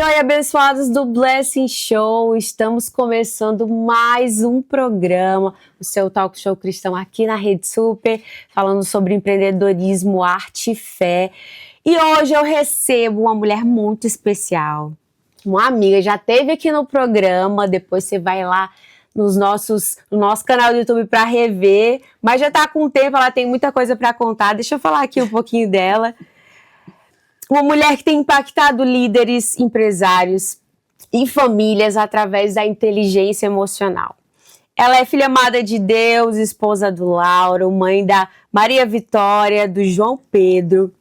oi, abençoados do Blessing Show! Estamos começando mais um programa, o seu talk show cristão aqui na Rede Super, falando sobre empreendedorismo, arte e fé. E hoje eu recebo uma mulher muito especial, uma amiga, já esteve aqui no programa, depois você vai lá no nosso canal do YouTube para rever, mas já está com tempo, ela tem muita coisa para contar. Deixa eu falar aqui um pouquinho dela. Uma mulher que tem impactado líderes, empresários e famílias através da inteligência emocional. Ela é filha amada de Deus, esposa do Lauro, mãe da Maria Vitória, do João Pedro,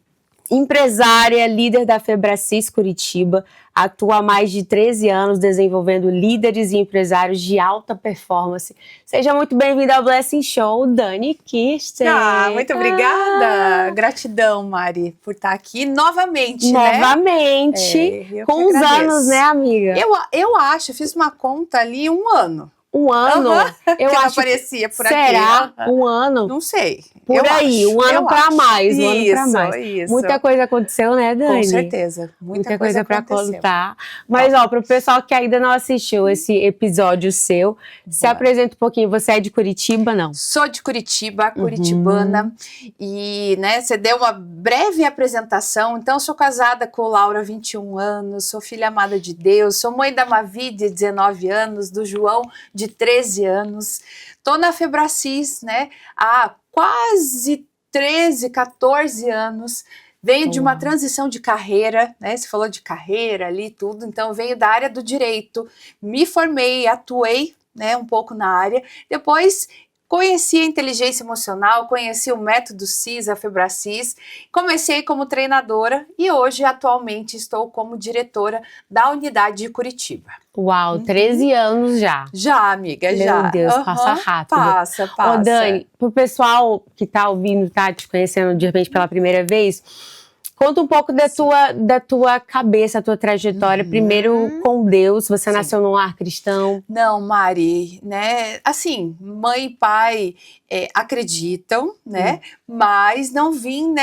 empresária, líder da Febracis Curitiba, atua há mais de 13 anos desenvolvendo líderes e empresários de alta performance. Seja muito bem-vinda ao Blessing Show, Dani Kirsten. Muito obrigada. Gratidão, Mari, por estar aqui novamente, Novamente, né? com uns anos, né, amiga? Eu acho, fiz uma conta ali, 1 ano. Um ano? Eu que acho não aparecia por aqui. Será? Um ano? Não sei. Por aí, um ano para mais, um ano para mais. Isso. Muita coisa aconteceu, né, Dani? Com certeza. Muita coisa para contar. Mas, ó, para o pessoal que ainda não assistiu esse episódio seu, se apresenta um pouquinho. Você é de Curitiba, não? Sou de Curitiba, curitibana. E, né, você deu uma breve apresentação. Então, eu sou casada com o Lauro há 21 anos, sou filha amada de Deus, sou mãe da Mavi, de 19 anos, do João, de 13 anos. Tô na Febracis, né, há quase 13, 14 anos. Venho de uma transição de carreira, né? Você falou de carreira ali, tudo. Então, eu venho da área do direito, me formei, atuei, né, um pouco na área. Depois, conheci a inteligência emocional, conheci o método CIS, a Febracis, comecei como treinadora e hoje, atualmente, estou como diretora da unidade de Curitiba. Uau, 13 anos já. Já, amiga, já. Meu Deus, passa rápido. Passa. Ô, Dani, pro pessoal que tá ouvindo, tá te conhecendo de repente pela primeira vez, conta um pouco da tua cabeça, a tua trajetória, primeiro com Deus. Você nasceu num lar cristão? Não, Mari, né, assim, mãe e pai acreditam, né, mas não vim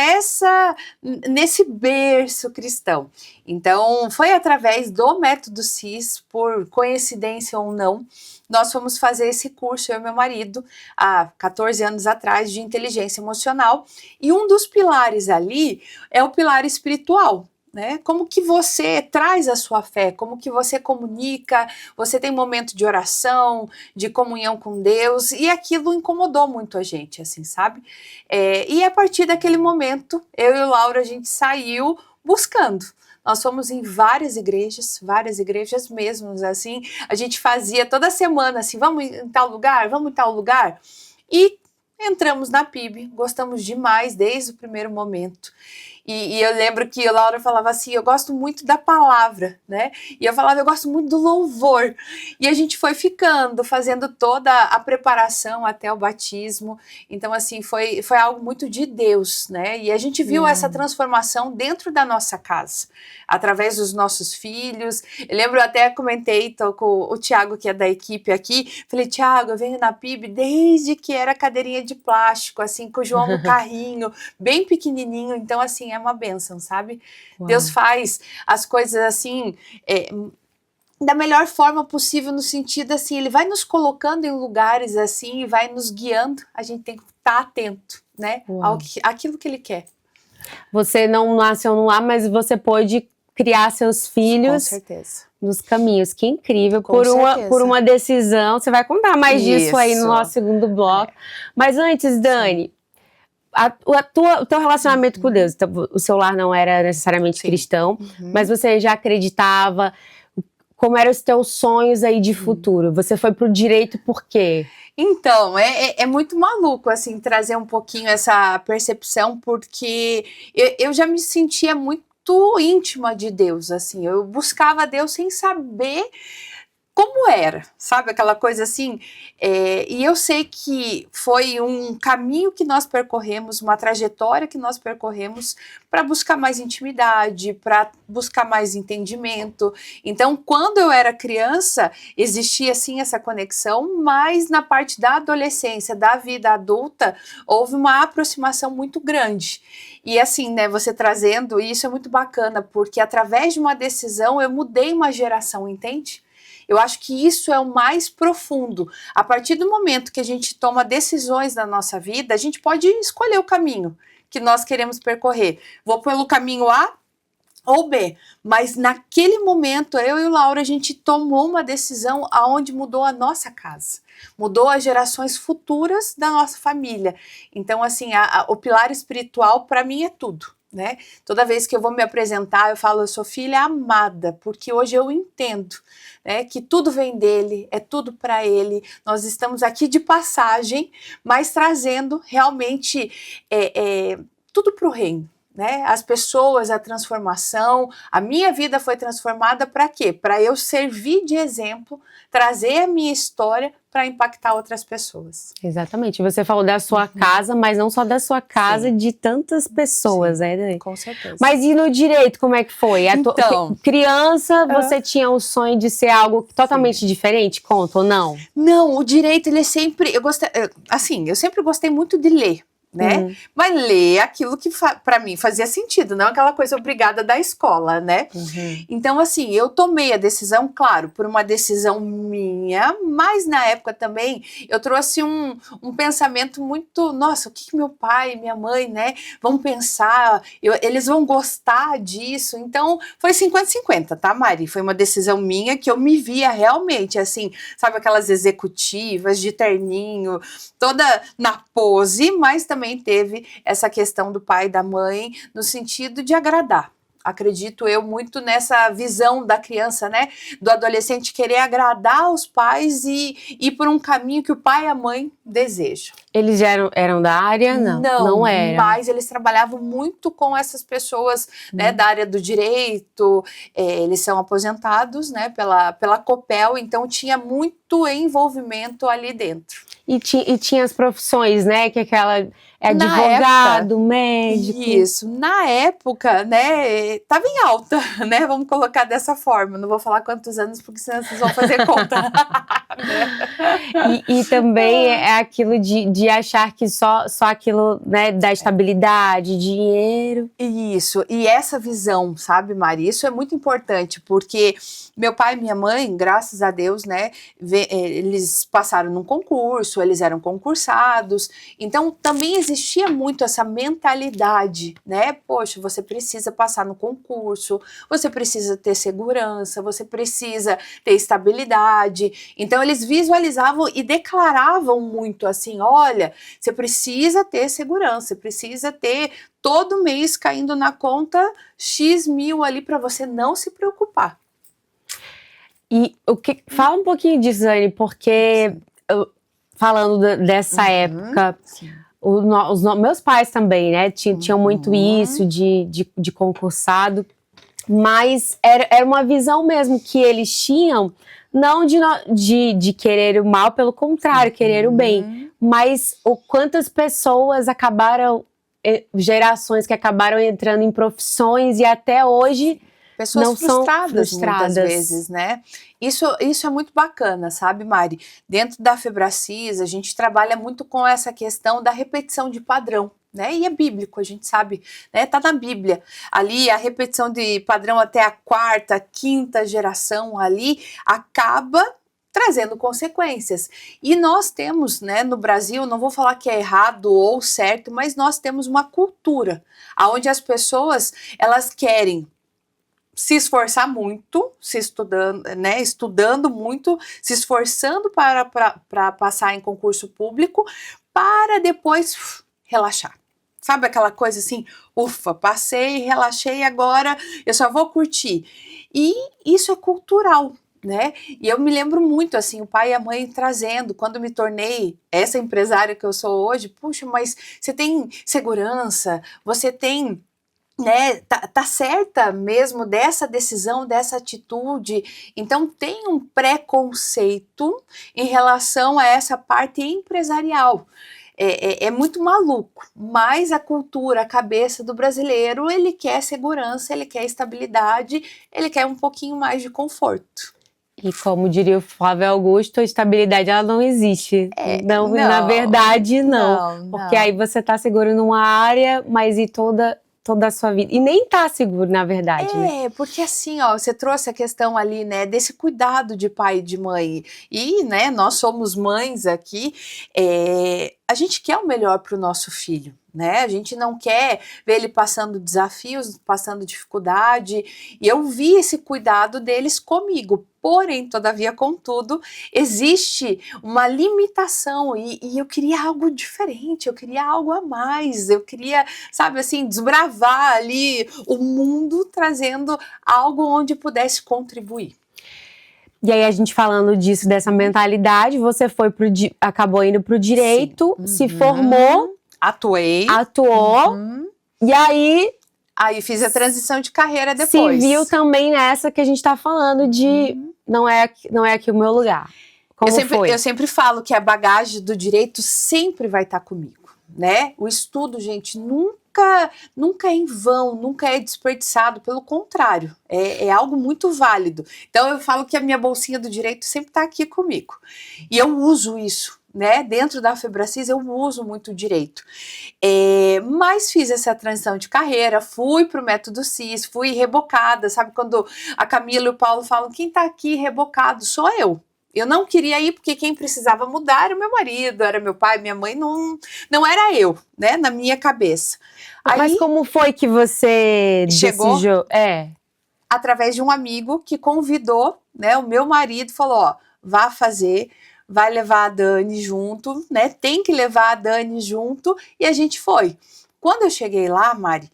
nesse berço cristão. Então, foi através do método CIS, por coincidência ou não, nós fomos fazer esse curso, eu e meu marido, há 14 anos atrás, de inteligência emocional, e um dos pilares ali é o pilar espiritual, né? Como que você traz a sua fé, como que você comunica, você tem momento de oração, de comunhão com Deus, e aquilo incomodou muito a gente, assim, sabe? E a partir daquele momento, eu e o Lauro, a gente saiu buscando. Nós fomos em várias igrejas mesmo, assim, a gente fazia toda semana, assim, vamos em tal lugar, e entramos na PIB, gostamos demais desde o primeiro momento. E eu lembro que a Laura falava assim, eu gosto muito da palavra, né? E eu falava, eu gosto muito do louvor. E a gente foi ficando, fazendo toda a preparação até o batismo. Então, assim, foi algo muito de Deus, né? E a gente viu essa transformação dentro da nossa casa, através dos nossos filhos. Eu lembro, até comentei, tô com o Thiago, que é da equipe aqui, falei, Thiago, eu venho na PIB desde que era cadeirinha de plástico, assim, com o João no carrinho, bem pequenininho. Então, assim, é uma bênção, sabe? Uau. Deus faz as coisas assim, da melhor forma possível, no sentido assim, Ele vai nos colocando em lugares assim e vai nos guiando, a gente tem que estar atento, né? Aquilo que Ele quer. Você não nasceu no lar, mas você pôde criar seus filhos. Com certeza. Nos caminhos, que incrível, por uma decisão. Você vai contar mais disso aí no nosso segundo bloco. Mas antes, Dani, o teu relacionamento com Deus, o seu lar não era necessariamente cristão, mas você já acreditava. Como eram os teus sonhos aí de futuro? Você foi pro direito por quê? Então, é muito maluco, assim, trazer um pouquinho essa percepção, porque eu já me sentia muito íntima de Deus, assim, eu buscava Deus sem saber como era, sabe? Aquela coisa assim. E eu sei que foi um caminho que nós percorremos, uma trajetória que nós percorremos para buscar mais intimidade, para buscar mais entendimento. Então, quando eu era criança, existia sim essa conexão, mas na parte da adolescência, da vida adulta, houve uma aproximação muito grande. E assim, né, você trazendo, e isso é muito bacana, porque através de uma decisão eu mudei uma geração, entende? Eu acho que isso é o mais profundo. A partir do momento que a gente toma decisões na nossa vida, a gente pode escolher o caminho que nós queremos percorrer. Vou pelo caminho A ou B, mas naquele momento, eu e o Laura, a gente tomou uma decisão aonde mudou a nossa casa, mudou as gerações futuras da nossa família. Então, assim, o pilar espiritual para mim é tudo. Né? Toda vez que eu vou me apresentar, eu falo, eu sou filha amada, porque hoje eu entendo, né, que tudo vem dele, é tudo para ele. Nós estamos aqui de passagem, mas trazendo realmente tudo para o reino. Né? As pessoas, a transformação, a minha vida foi transformada para quê? Para eu servir de exemplo, trazer a minha história para impactar outras pessoas. Exatamente. Você falou da sua casa, mas não só da sua casa, sim, de tantas pessoas, sim, né, Dani? Com certeza. Mas e no direito, como é que foi? Então, criança, você tinha o sonho de ser algo totalmente, sim, diferente? Conta ou não? Não, o direito, ele é sempre... eu sempre gostei muito de ler. Né? Mas ler aquilo que para mim fazia sentido, não aquela coisa obrigada da escola, né? Então, assim, eu tomei a decisão, claro, por uma decisão minha, mas na época também eu trouxe um pensamento muito, nossa, o que meu pai e minha mãe, né, vão pensar, eles vão gostar disso. Então, foi 50-50, tá, Mari? Foi uma decisão minha que eu me via realmente, assim, sabe, aquelas executivas de terninho, toda na pose, mas também teve essa questão do pai e da mãe no sentido de agradar. Acredito eu muito nessa visão da criança, né, do adolescente querer agradar os pais e ir por um caminho que o pai e a mãe desejam. Eles já eram da área? Não eram. Mas eles trabalhavam muito com essas pessoas, né, da área do direito. Eles são aposentados, né, pela Copel, então tinha muito envolvimento ali dentro. E tinha as profissões, né, que aquela advogado, médico. Isso, na época, né, estava em alta, né, vamos colocar dessa forma. Não vou falar quantos anos, porque senão vocês vão fazer conta. E também é aquilo de achar que só aquilo, né, da estabilidade, dinheiro. Isso, e essa visão, sabe, Mari, isso é muito importante, porque meu pai e minha mãe, graças a Deus, né, eles passaram num concurso, eles eram concursados, então também existia muito essa mentalidade, né, poxa, você precisa passar no concurso, você precisa ter segurança, você precisa ter estabilidade. Então eles visualizavam e declaravam muito assim, olha, você precisa ter segurança, você precisa ter todo mês caindo na conta X mil ali para você não se preocupar. E fala um pouquinho disso, Dani, porque falando dessa época, os meus pais também, né, tinham muito isso de concursado, mas era uma visão mesmo que eles tinham, não de querer o mal, pelo contrário, querer o bem, mas quantas pessoas gerações que acabaram entrando em profissões e até hoje pessoas não frustradas são muitas vezes, né? Isso é muito bacana, sabe, Mari? Dentro da Febracis, a gente trabalha muito com essa questão da repetição de padrão, né? E é bíblico, a gente sabe, né? Tá na Bíblia. Ali, a repetição de padrão até a quarta, quinta geração ali, acaba trazendo consequências. E nós temos, né, no Brasil, não vou falar que é errado ou certo, mas nós temos uma cultura onde as pessoas, elas querem se esforçar muito, estudando muito, se esforçando para passar em concurso público, para depois relaxar. Sabe aquela coisa assim, ufa, passei, relaxei, agora eu só vou curtir. E isso é cultural, né? E eu me lembro muito, assim, o pai e a mãe trazendo, quando me tornei essa empresária que eu sou hoje, puxa, mas você tem segurança, você tem né, tá certa mesmo dessa decisão, dessa atitude. Então tem um preconceito em relação a essa parte empresarial. É muito maluco, mas a cultura, a cabeça do brasileiro, ele quer segurança, ele quer estabilidade, ele quer um pouquinho mais de conforto. E como diria o Flávio Augusto, a estabilidade ela não existe. Não, na Não, verdade, não. Porque não. aí você tá seguro numa área, mas e toda a sua vida. E nem tá seguro, na verdade, né? Porque assim, ó, você trouxe a questão ali, né, desse cuidado de pai e de mãe. E, né, nós somos mães aqui, a gente quer o melhor para o nosso filho, né? A gente não quer ver ele passando desafios, passando dificuldade. E eu vi esse cuidado deles comigo. Porém, todavia, contudo, existe uma limitação e eu queria algo diferente, eu queria algo a mais, eu queria, sabe assim, desbravar ali o mundo trazendo algo onde pudesse contribuir. E aí a gente falando disso, dessa mentalidade, você acabou indo pro direito, se formou, atuou, e aí fiz a transição de carreira depois. Se viu também nessa que a gente tá falando de não é aqui o meu lugar. Eu sempre falo que a bagagem do direito sempre vai estar comigo, né? O estudo, gente, nunca é em vão, nunca é desperdiçado, pelo contrário, é algo muito válido. Então eu falo que a minha bolsinha do direito sempre está aqui comigo. E eu uso isso, né? Dentro da Febracis eu uso muito o direito. Mas fiz essa transição de carreira, fui para o método CIS, fui rebocada, sabe quando a Camila e o Paulo falam, quem está aqui rebocado sou eu. Eu não queria ir porque quem precisava mudar era o meu marido, era meu pai, minha mãe, não era eu, né, na minha cabeça. Mas como foi que você decidiu? Através de um amigo que convidou, né, o meu marido, falou, ó, vá fazer, vai levar a Dani junto, né, tem que levar a Dani junto, e a gente foi. Quando eu cheguei lá, Mari,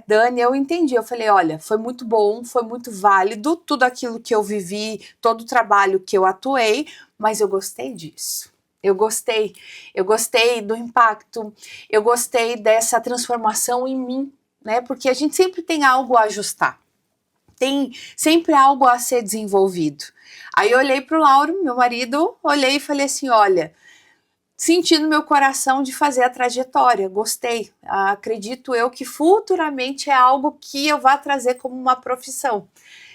Dani, eu entendi, eu falei, olha, foi muito bom, foi muito válido, tudo aquilo que eu vivi, todo o trabalho que eu atuei, mas eu gostei disso. Eu gostei do impacto, eu gostei dessa transformação em mim, né, porque a gente sempre tem algo a ajustar, tem sempre algo a ser desenvolvido. Aí eu olhei para o Lauro, meu marido, olhei e falei assim, olha, senti no meu coração de fazer a trajetória, gostei, acredito eu que futuramente é algo que eu vá trazer como uma profissão.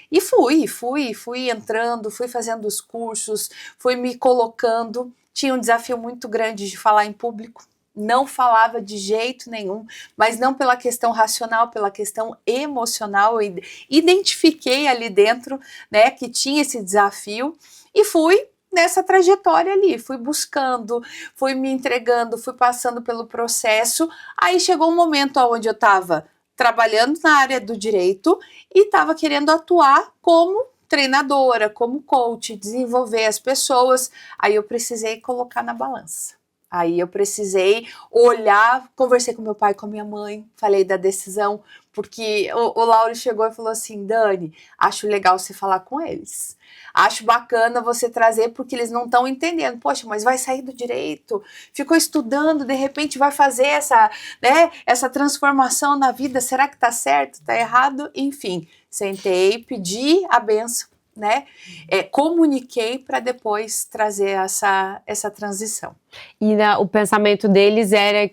E fui entrando, fui fazendo os cursos, fui me colocando, tinha um desafio muito grande de falar em público, não falava de jeito nenhum, mas não pela questão racional, pela questão emocional, eu identifiquei ali dentro, né, que tinha esse desafio e fui nessa trajetória ali, fui buscando, fui me entregando, fui passando pelo processo, aí chegou um momento onde eu estava trabalhando na área do direito e estava querendo atuar como treinadora, como coach, desenvolver as pessoas, aí eu precisei colocar na balança. Aí eu precisei olhar, conversei com meu pai, com a minha mãe, falei da decisão, porque o Lauro chegou e falou assim, Dani, acho legal você falar com eles. Acho bacana você trazer, porque eles não estão entendendo. Poxa, mas vai sair do direito, ficou estudando, de repente vai fazer essa transformação na vida, será que tá certo, tá errado? Enfim, sentei, pedi a benção, né? Comuniquei para depois trazer essa transição. E o pensamento deles era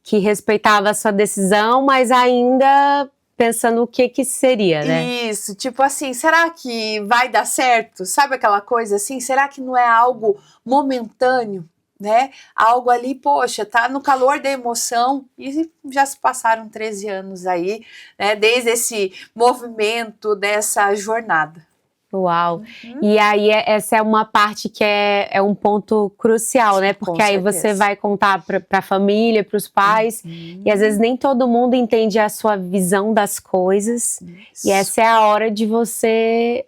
que respeitava a sua decisão, mas ainda pensando o que seria, né? Isso, tipo assim, será que vai dar certo? Sabe aquela coisa assim? Será que não é algo momentâneo, né? Algo ali, poxa, tá no calor da emoção e já se passaram 13 anos aí, né? Desde esse movimento, dessa jornada. Uau! E aí essa é uma parte que é um ponto crucial, né? Porque aí você vai contar para a família, para os pais, e às vezes nem todo mundo entende a sua visão das coisas. Isso. E essa é a hora de você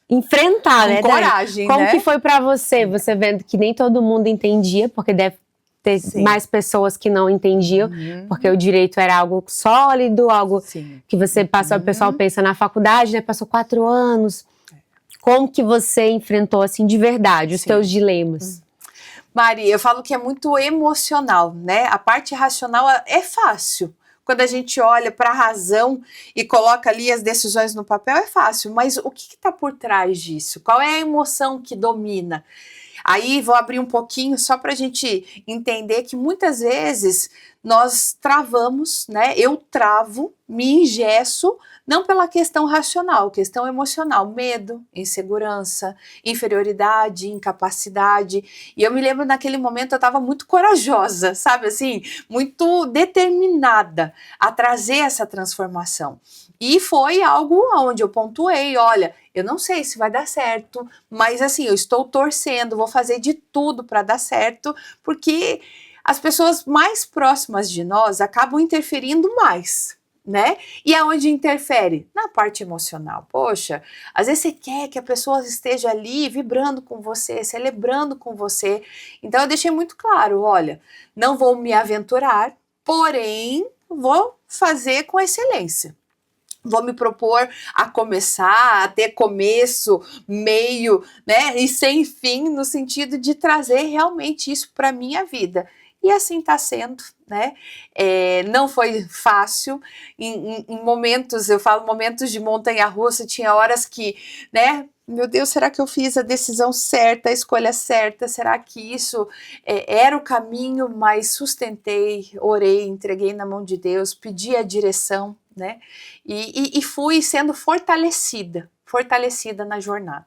enfrentar, né? Com coragem, Como né? que foi para você? Você vendo que nem todo mundo entendia, porque deve ter mais pessoas que não entendiam, porque o direito era algo sólido, algo que você passou, o pessoal pensa na faculdade, né, passou 4 anos. Como que você enfrentou, assim, de verdade, os teus dilemas? Mari, eu falo que é muito emocional, né? A parte racional é fácil. quando a gente olha para a razão e coloca ali as decisões no papel, é fácil, mas o que está por trás disso? Qual é a emoção que domina? Aí vou abrir um pouquinho só para a gente entender que muitas vezes nós travamos, né? Eu travo, me engesso, não pela questão racional, questão emocional, medo, insegurança, inferioridade, incapacidade. E eu me lembro naquele momento eu estava muito corajosa, sabe assim, muito determinada a trazer essa transformação. E foi algo onde eu pontuei, olha, eu não sei se vai dar certo, mas assim, eu estou torcendo, vou fazer de tudo para dar certo, porque as pessoas mais próximas de nós acabam interferindo mais, né? E aonde interfere? Na parte emocional. Poxa, às vezes você quer que a pessoa esteja ali vibrando com você, celebrando com você. Então eu deixei muito claro, olha, não vou me aventurar, porém vou fazer com excelência. Vou me propor a começar, a ter começo, meio, né, e sem fim, no sentido de trazer realmente isso para a minha vida. E assim está sendo, né? Não foi fácil, em momentos, eu falo momentos de montanha-russa, tinha horas que, né, meu Deus, será que eu fiz a decisão certa, a escolha certa? Será que isso era o caminho? Mas sustentei, orei, entreguei na mão de Deus, pedi a direção, né? E fui sendo fortalecida na jornada.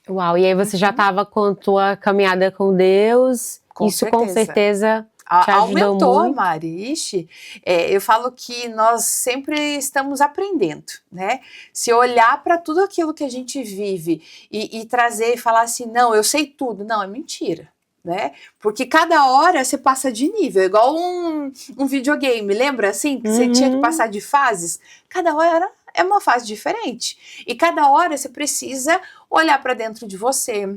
Uau, e aí você já estava com a tua caminhada com Deus, com certeza te ajudou aumentou, muito. Mari. Ixi, eu falo que nós sempre estamos aprendendo, né? Se olhar para tudo aquilo que a gente vive e trazer e falar assim, não, eu sei tudo, não, é mentira. Né? Porque cada hora você passa de nível, igual um videogame, lembra assim? Que você tinha que passar de fases? Cada hora é uma fase diferente. E cada hora você precisa olhar para dentro de você,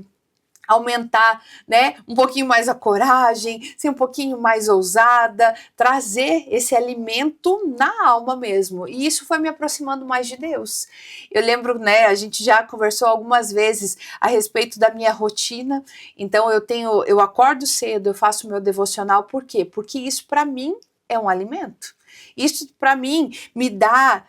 aumentar, né, um pouquinho mais a coragem, ser um pouquinho mais ousada, trazer esse alimento na alma mesmo. E isso foi me aproximando mais de Deus. Eu lembro, né, a gente já conversou algumas vezes a respeito da minha rotina. Então eu acordo cedo, eu faço meu devocional. Por quê? Porque isso para mim é um alimento. Isso para mim me dá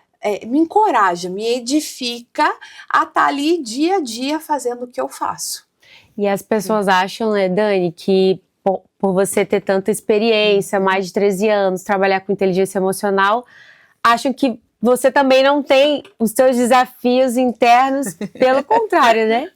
me encoraja, me edifica a estar ali dia a dia fazendo o que eu faço. E as pessoas acham, né, Dani, que por você ter tanta experiência, mais de 13 anos, trabalhar com inteligência emocional, acham que você também não tem os seus desafios internos, pelo contrário, né?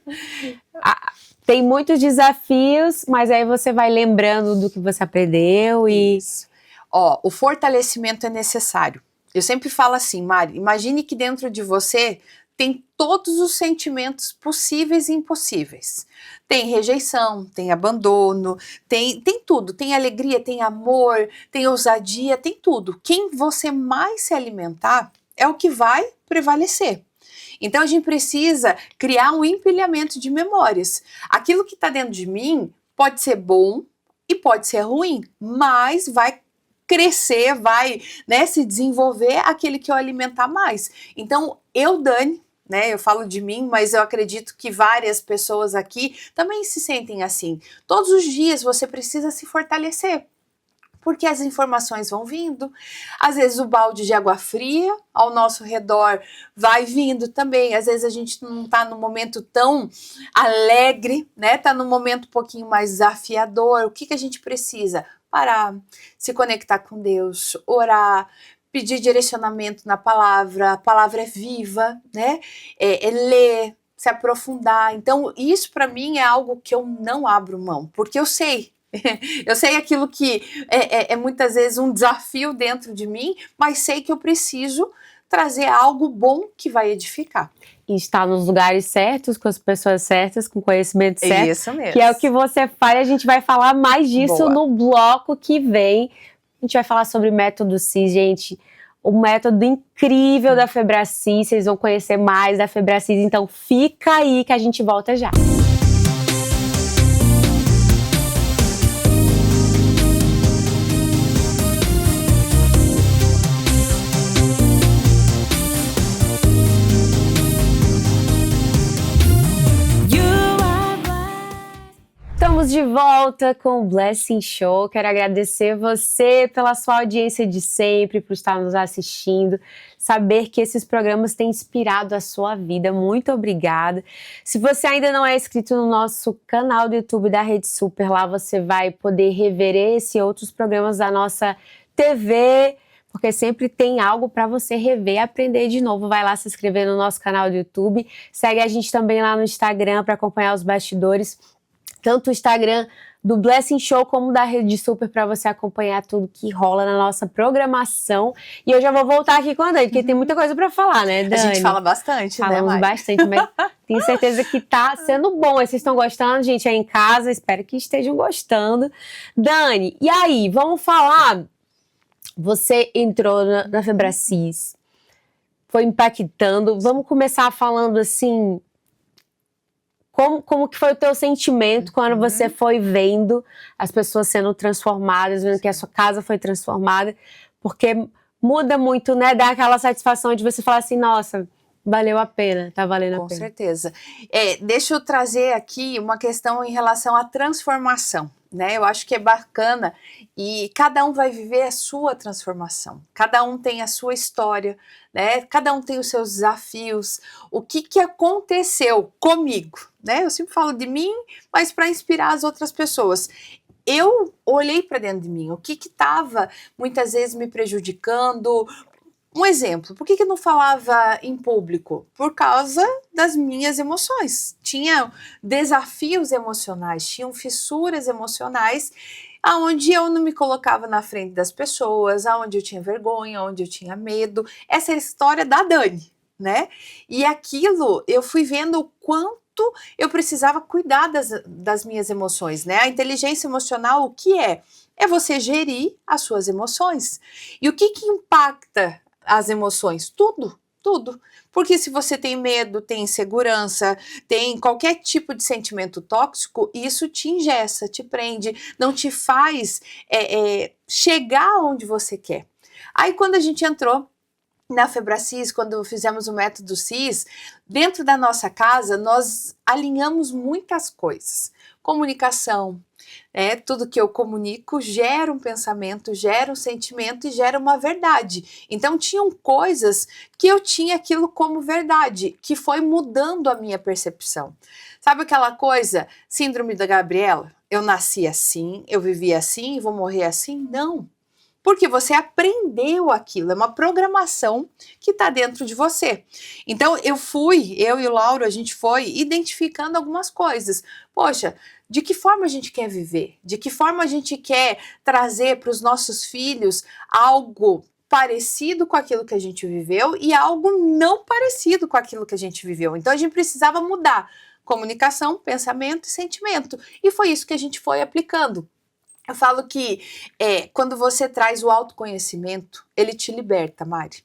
Tem muitos desafios, mas aí você vai lembrando do que você aprendeu e... Isso. Ó, o fortalecimento é necessário. Eu sempre falo assim, Mari, imagine que dentro de você tem todos os sentimentos possíveis e impossíveis. Tem rejeição, tem abandono, tem tudo. Tem alegria, tem amor, tem ousadia, tem tudo. Quem você mais se alimentar é o que vai prevalecer. Então a gente precisa criar um empilhamento de memórias. Aquilo que está dentro de mim pode ser bom e pode ser ruim, mas vai crescer, vai, né, se desenvolver aquele que eu alimentar mais. Então Dani, né, eu falo de mim, mas eu acredito que várias pessoas aqui também se sentem assim. Todos os dias você precisa se fortalecer, porque as informações vão vindo. Às vezes o balde de água fria ao nosso redor vai vindo também. Às vezes a gente não está num momento tão alegre, né? Está num momento um pouquinho mais desafiador. O que a gente precisa? Parar, se conectar com Deus, orar, pedir direcionamento na palavra. A palavra é viva, né? É ler, se aprofundar. Então isso para mim é algo que eu não abro mão, porque eu sei aquilo que é muitas vezes um desafio dentro de mim, mas sei que eu preciso trazer algo bom que vai edificar. E estar nos lugares certos, com as pessoas certas, com o conhecimento certo. Isso mesmo. Que é o que você faz, a gente vai falar mais disso Boa. No bloco que vem. A gente vai falar sobre método CIS, gente. O método incrível da Febracis, vocês vão conhecer mais da Febracis, então fica aí que a gente volta já. Estamos Estamos de volta com o Blessing Show. Quero agradecer você pela sua audiência de sempre, por estar nos assistindo, saber que esses programas têm inspirado a sua vida. Muito obrigada. Se você ainda não é inscrito no nosso canal do YouTube da Rede Super, lá você vai poder rever esse e outros programas da nossa TV, porque sempre tem algo para você rever e aprender de novo. Vai lá se inscrever no nosso canal do YouTube. Segue a gente também lá no Instagram para acompanhar os bastidores, tanto o Instagram do Blessing Show como da Rede Super, para você acompanhar tudo que rola na nossa programação. E eu já vou voltar aqui com a Dani, porque tem muita coisa para falar, né, Dani? A gente fala bastante, Falamos né, Mari? bastante, mas tenho certeza que tá sendo bom. Vocês estão gostando, gente, aí em casa? Espero que estejam gostando. Dani, e aí, vamos falar... Você entrou na Febracis, foi impactando. Vamos começar falando assim... Como que foi o teu sentimento quando você foi vendo as pessoas sendo transformadas, vendo que a sua casa foi transformada? Porque muda muito, né? Dá aquela satisfação de você falar assim, nossa, valeu a pena, tá valendo a pena. Com certeza. Deixa eu trazer aqui uma questão em relação à transformação, né? Eu acho que é bacana e cada um vai viver a sua transformação. Cada um tem a sua história, né? Cada um tem os seus desafios. O que aconteceu comigo, né? Eu sempre falo de mim, mas para inspirar as outras pessoas. Eu olhei para dentro de mim, o que estava muitas vezes me prejudicando. Um exemplo, por que eu não falava em público? Por causa das minhas emoções. Tinha desafios emocionais, tinham fissuras emocionais, aonde eu não me colocava na frente das pessoas, aonde eu tinha vergonha, aonde eu tinha medo. Essa é a história da Dani, né? E aquilo eu fui vendo o quanto eu precisava cuidar das minhas emoções, né? A inteligência emocional, o que é? É você gerir as suas emoções. E o que impacta as emoções? Tudo. Porque se você tem medo, tem insegurança, tem qualquer tipo de sentimento tóxico, isso te engessa, te prende, não te faz chegar onde você quer. Aí quando a gente entrou na Febracis, quando fizemos o método CIS, dentro da nossa casa nós alinhamos muitas coisas. Comunicação, tudo que eu comunico gera um pensamento, gera um sentimento e gera uma verdade. Então tinham coisas que eu tinha aquilo como verdade, que foi mudando a minha percepção. Sabe aquela coisa, síndrome da Gabriela? Eu nasci assim, eu vivi assim e vou morrer assim? Não. Porque você aprendeu aquilo, é uma programação que está dentro de você. Então eu e o Lauro, a gente foi identificando algumas coisas. Poxa, de que forma a gente quer viver? De que forma a gente quer trazer para os nossos filhos algo parecido com aquilo que a gente viveu e algo não parecido com aquilo que a gente viveu? Então a gente precisava mudar comunicação, pensamento e sentimento. E foi isso que a gente foi aplicando. Eu falo que quando você traz o autoconhecimento, ele te liberta, Mari.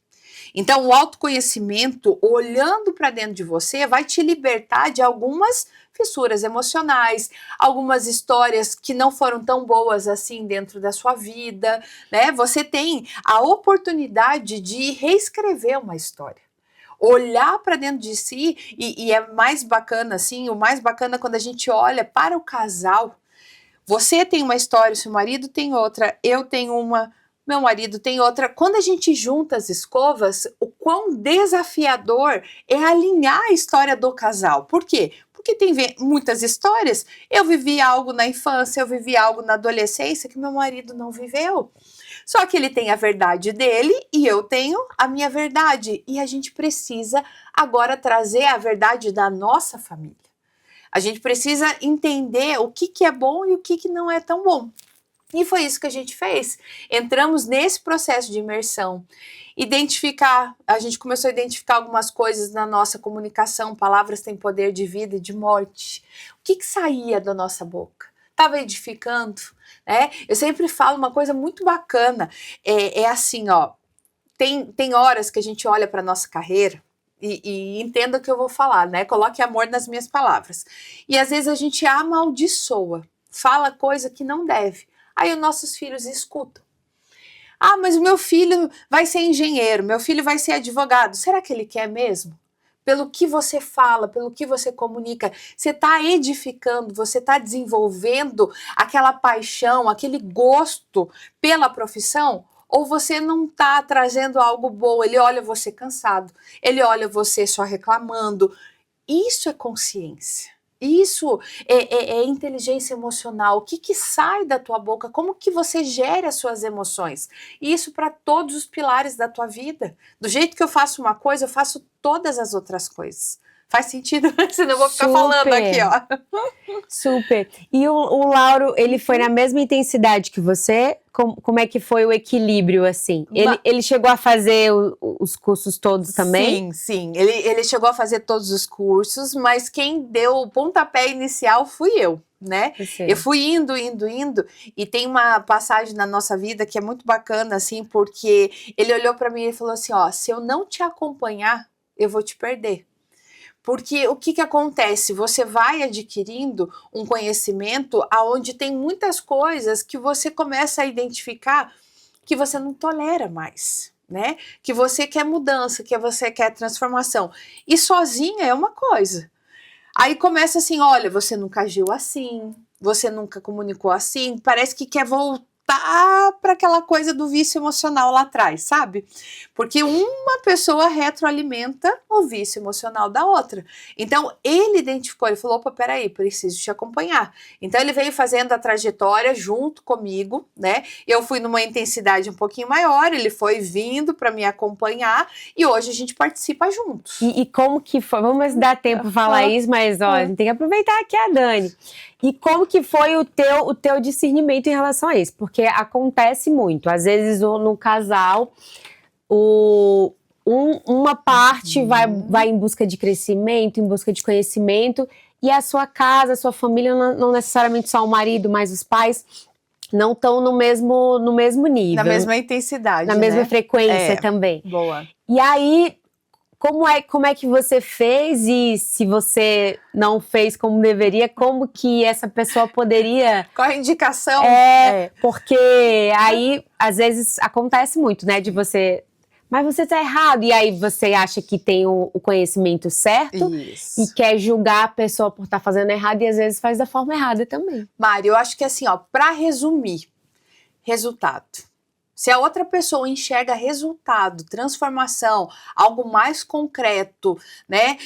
Então, o autoconhecimento, olhando para dentro de você, vai te libertar de algumas fissuras emocionais, algumas histórias que não foram tão boas assim dentro da sua vida, né? Você tem a oportunidade de reescrever uma história. Olhar para dentro de si, e é mais bacana assim, o mais bacana quando a gente olha para o casal. Você tem uma história, seu marido tem outra, eu tenho uma, meu marido tem outra. Quando a gente junta as escovas, o quão desafiador é alinhar a história do casal. Por quê? Porque tem muitas histórias. Eu vivi algo na infância, eu vivi algo na adolescência que meu marido não viveu. Só que ele tem a verdade dele e eu tenho a minha verdade. E a gente precisa agora trazer a verdade da nossa família. A gente precisa entender o que é bom e o que não é tão bom. E foi isso que a gente fez. Entramos nesse processo de imersão. A gente começou a identificar algumas coisas na nossa comunicação. Palavras têm poder de vida e de morte. O que saía da nossa boca? Estava edificando, né? Eu sempre falo uma coisa muito bacana. É assim, ó. Tem horas que a gente olha para a nossa carreira, e entenda o que eu vou falar, né? Coloque amor nas minhas palavras. E às vezes a gente amaldiçoa, fala coisa que não deve. Aí os nossos filhos escutam. Ah, mas o meu filho vai ser engenheiro, meu filho vai ser advogado. Será que ele quer mesmo? pelo que você fala, pelo que você comunica. Você está edificando, você está desenvolvendo aquela paixão, aquele gosto pela profissão? Ou você não está trazendo algo bom? Ele olha você cansado, ele olha você só reclamando. Isso é consciência. Isso é inteligência emocional. O que sai da tua boca? Como que você gera as suas emoções? E isso para todos os pilares da tua vida. Do jeito que eu faço uma coisa, eu faço todas as outras coisas. Faz sentido? Senão eu vou ficar falando aqui, ó. Super. E o Lauro, ele foi na mesma intensidade que você? Como é que foi o equilíbrio, assim? Ele chegou a fazer os cursos todos também? Sim. Ele chegou a fazer todos os cursos, mas quem deu o pontapé inicial fui eu, né? Eu fui indo, e tem uma passagem na nossa vida que é muito bacana, assim, porque ele olhou para mim e falou assim, ó, se eu não te acompanhar, eu vou te perder. Porque o que acontece? Você vai adquirindo um conhecimento aonde tem muitas coisas que você começa a identificar que você não tolera mais, né? Que você quer mudança, que você quer transformação. E sozinha é uma coisa. Aí começa assim, olha, você nunca agiu assim, você nunca comunicou assim, parece que quer voltar para aquela coisa do vício emocional lá atrás, sabe? Porque uma pessoa retroalimenta o vício emocional da outra. Então, ele identificou, ele falou, opa, peraí, preciso te acompanhar. Então, ele veio fazendo a trajetória junto comigo, né? Eu fui numa intensidade um pouquinho maior, ele foi vindo para me acompanhar e hoje a gente participa juntos. E como que foi? Vamos dar tempo para falar isso, mas ó, a gente tem que aproveitar aqui a Dani. E como que foi o teu discernimento em relação a isso? Porque acontece muito. Às vezes no casal, uma parte vai em busca de crescimento, em busca de conhecimento, e a sua casa, a sua família, não necessariamente só o marido, mas os pais, não estão no mesmo nível. Na mesma intensidade, na mesma frequência também. Boa. E aí, como é que você fez, e se você não fez como deveria, como que essa pessoa poderia... Qual a indicação? Porque aí, às vezes, acontece muito, né, de você... Mas você tá errado, e aí você acha que tem o conhecimento certo. Isso. E quer julgar a pessoa por estar fazendo errado, e às vezes faz da forma errada também. Mari, eu acho que assim, ó, para resumir, resultado. Se a outra pessoa enxerga resultado, transformação, algo mais concreto, né?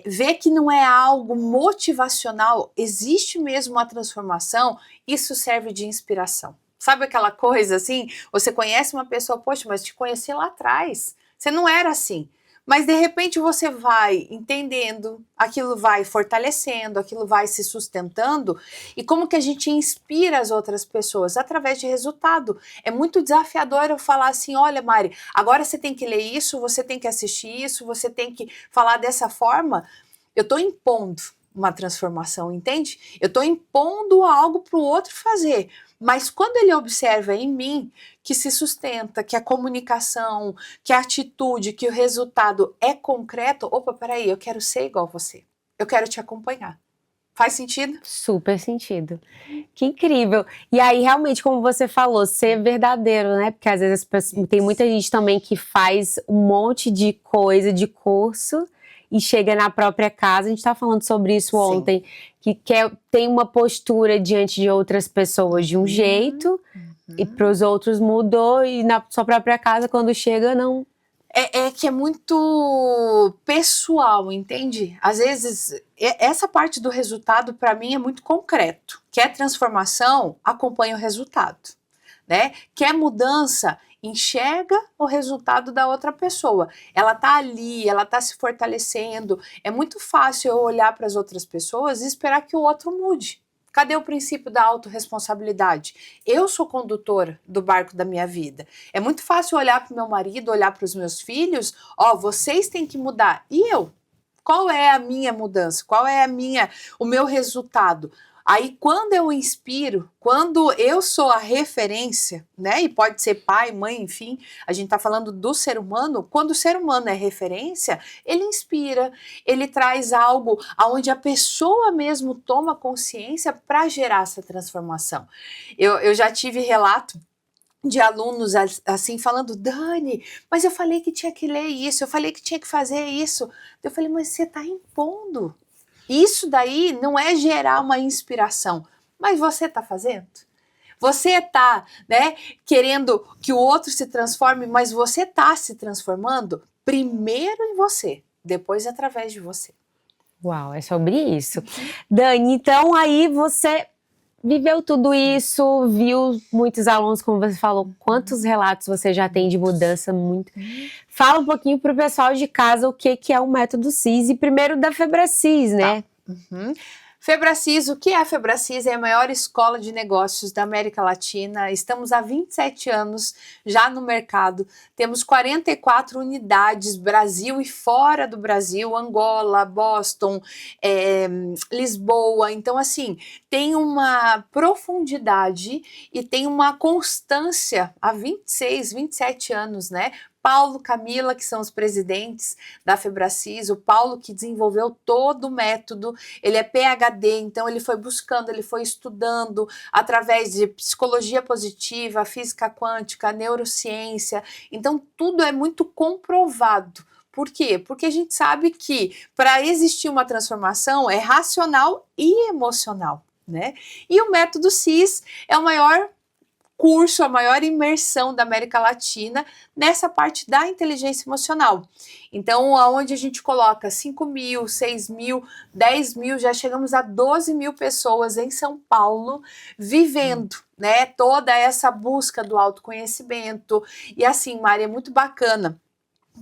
Vê que não é algo motivacional, existe mesmo uma transformação, isso serve de inspiração. Sabe aquela coisa assim? Você conhece uma pessoa, poxa, mas te conheci lá atrás. Você não era assim. Mas de repente você vai entendendo, aquilo vai fortalecendo, aquilo vai se sustentando. E como que a gente inspira as outras pessoas? Através de resultado. É muito desafiador eu falar assim, olha Mari, agora você tem que ler isso, você tem que assistir isso, você tem que falar dessa forma. Eu estou impondo uma transformação, entende? Eu estou impondo algo para o outro fazer. Mas quando ele observa em mim que se sustenta, que a comunicação, que a atitude, que o resultado é concreto, opa, peraí, eu quero ser igual você. Eu quero te acompanhar. Faz sentido? Super sentido. Que incrível. E aí, realmente, como você falou, ser verdadeiro, né? Porque às vezes tem muita gente também que faz um monte de coisa, de curso, e chega na própria casa, a gente estava falando sobre isso ontem, que tem uma postura diante de outras pessoas de um jeito, e para os outros mudou, e na sua própria casa, quando chega, não... É que é muito pessoal, entende? Às vezes, essa parte do resultado, para mim, é muito concreto. Quer transformação, acompanha o resultado, né? Quer mudança, enxerga o resultado da outra pessoa. Ela tá ali, ela tá se fortalecendo. É muito fácil eu olhar para as outras pessoas e esperar que o outro mude. Cadê o princípio da autorresponsabilidade? Eu sou condutora do barco da minha vida. É muito fácil olhar para o meu marido, olhar para os meus filhos, ó, vocês têm que mudar. E eu? Qual é a minha mudança? Qual é o meu resultado? Aí, quando eu inspiro, quando eu sou a referência, né, e pode ser pai, mãe, enfim, a gente tá falando do ser humano, quando o ser humano é referência, ele inspira, ele traz algo aonde a pessoa mesmo toma consciência para gerar essa transformação. Eu já tive relato de alunos assim falando, Dani, mas eu falei que tinha que ler isso, eu falei que tinha que fazer isso. Eu falei, mas você está impondo. Isso daí não é gerar uma inspiração, mas você está fazendo. Você está, né, querendo que o outro se transforme, mas você está se transformando primeiro em você, depois através de você. Uau, é sobre isso. Dani, então aí você viveu tudo isso, viu muitos alunos, como você falou, quantos relatos você já tem de mudança? Muito. Fala um pouquinho para o pessoal de casa o que é o método CIS e primeiro da Febracis, né? Febracis, o que é a Febracis? É a maior escola de negócios da América Latina. Estamos há 27 anos já no mercado. Temos 44 unidades, Brasil e fora do Brasil, Angola, Boston, Lisboa. Então, assim, tem uma profundidade e tem uma constância há 26, 27 anos, né? Paulo, Camila, que são os presidentes da Febracis, o Paulo que desenvolveu todo o método, ele é PhD, então ele foi buscando, ele foi estudando através de psicologia positiva, física quântica, neurociência, então tudo é muito comprovado. Por quê? Porque a gente sabe que para existir uma transformação é racional e emocional, né? E o método CIS é o maior curso, a maior imersão da América Latina nessa parte da inteligência emocional. Então, aonde a gente coloca 5 mil, 6 mil, 10 mil, já chegamos a 12 mil pessoas em São Paulo vivendo, né, toda essa busca do autoconhecimento. E assim, Mari, é muito bacana.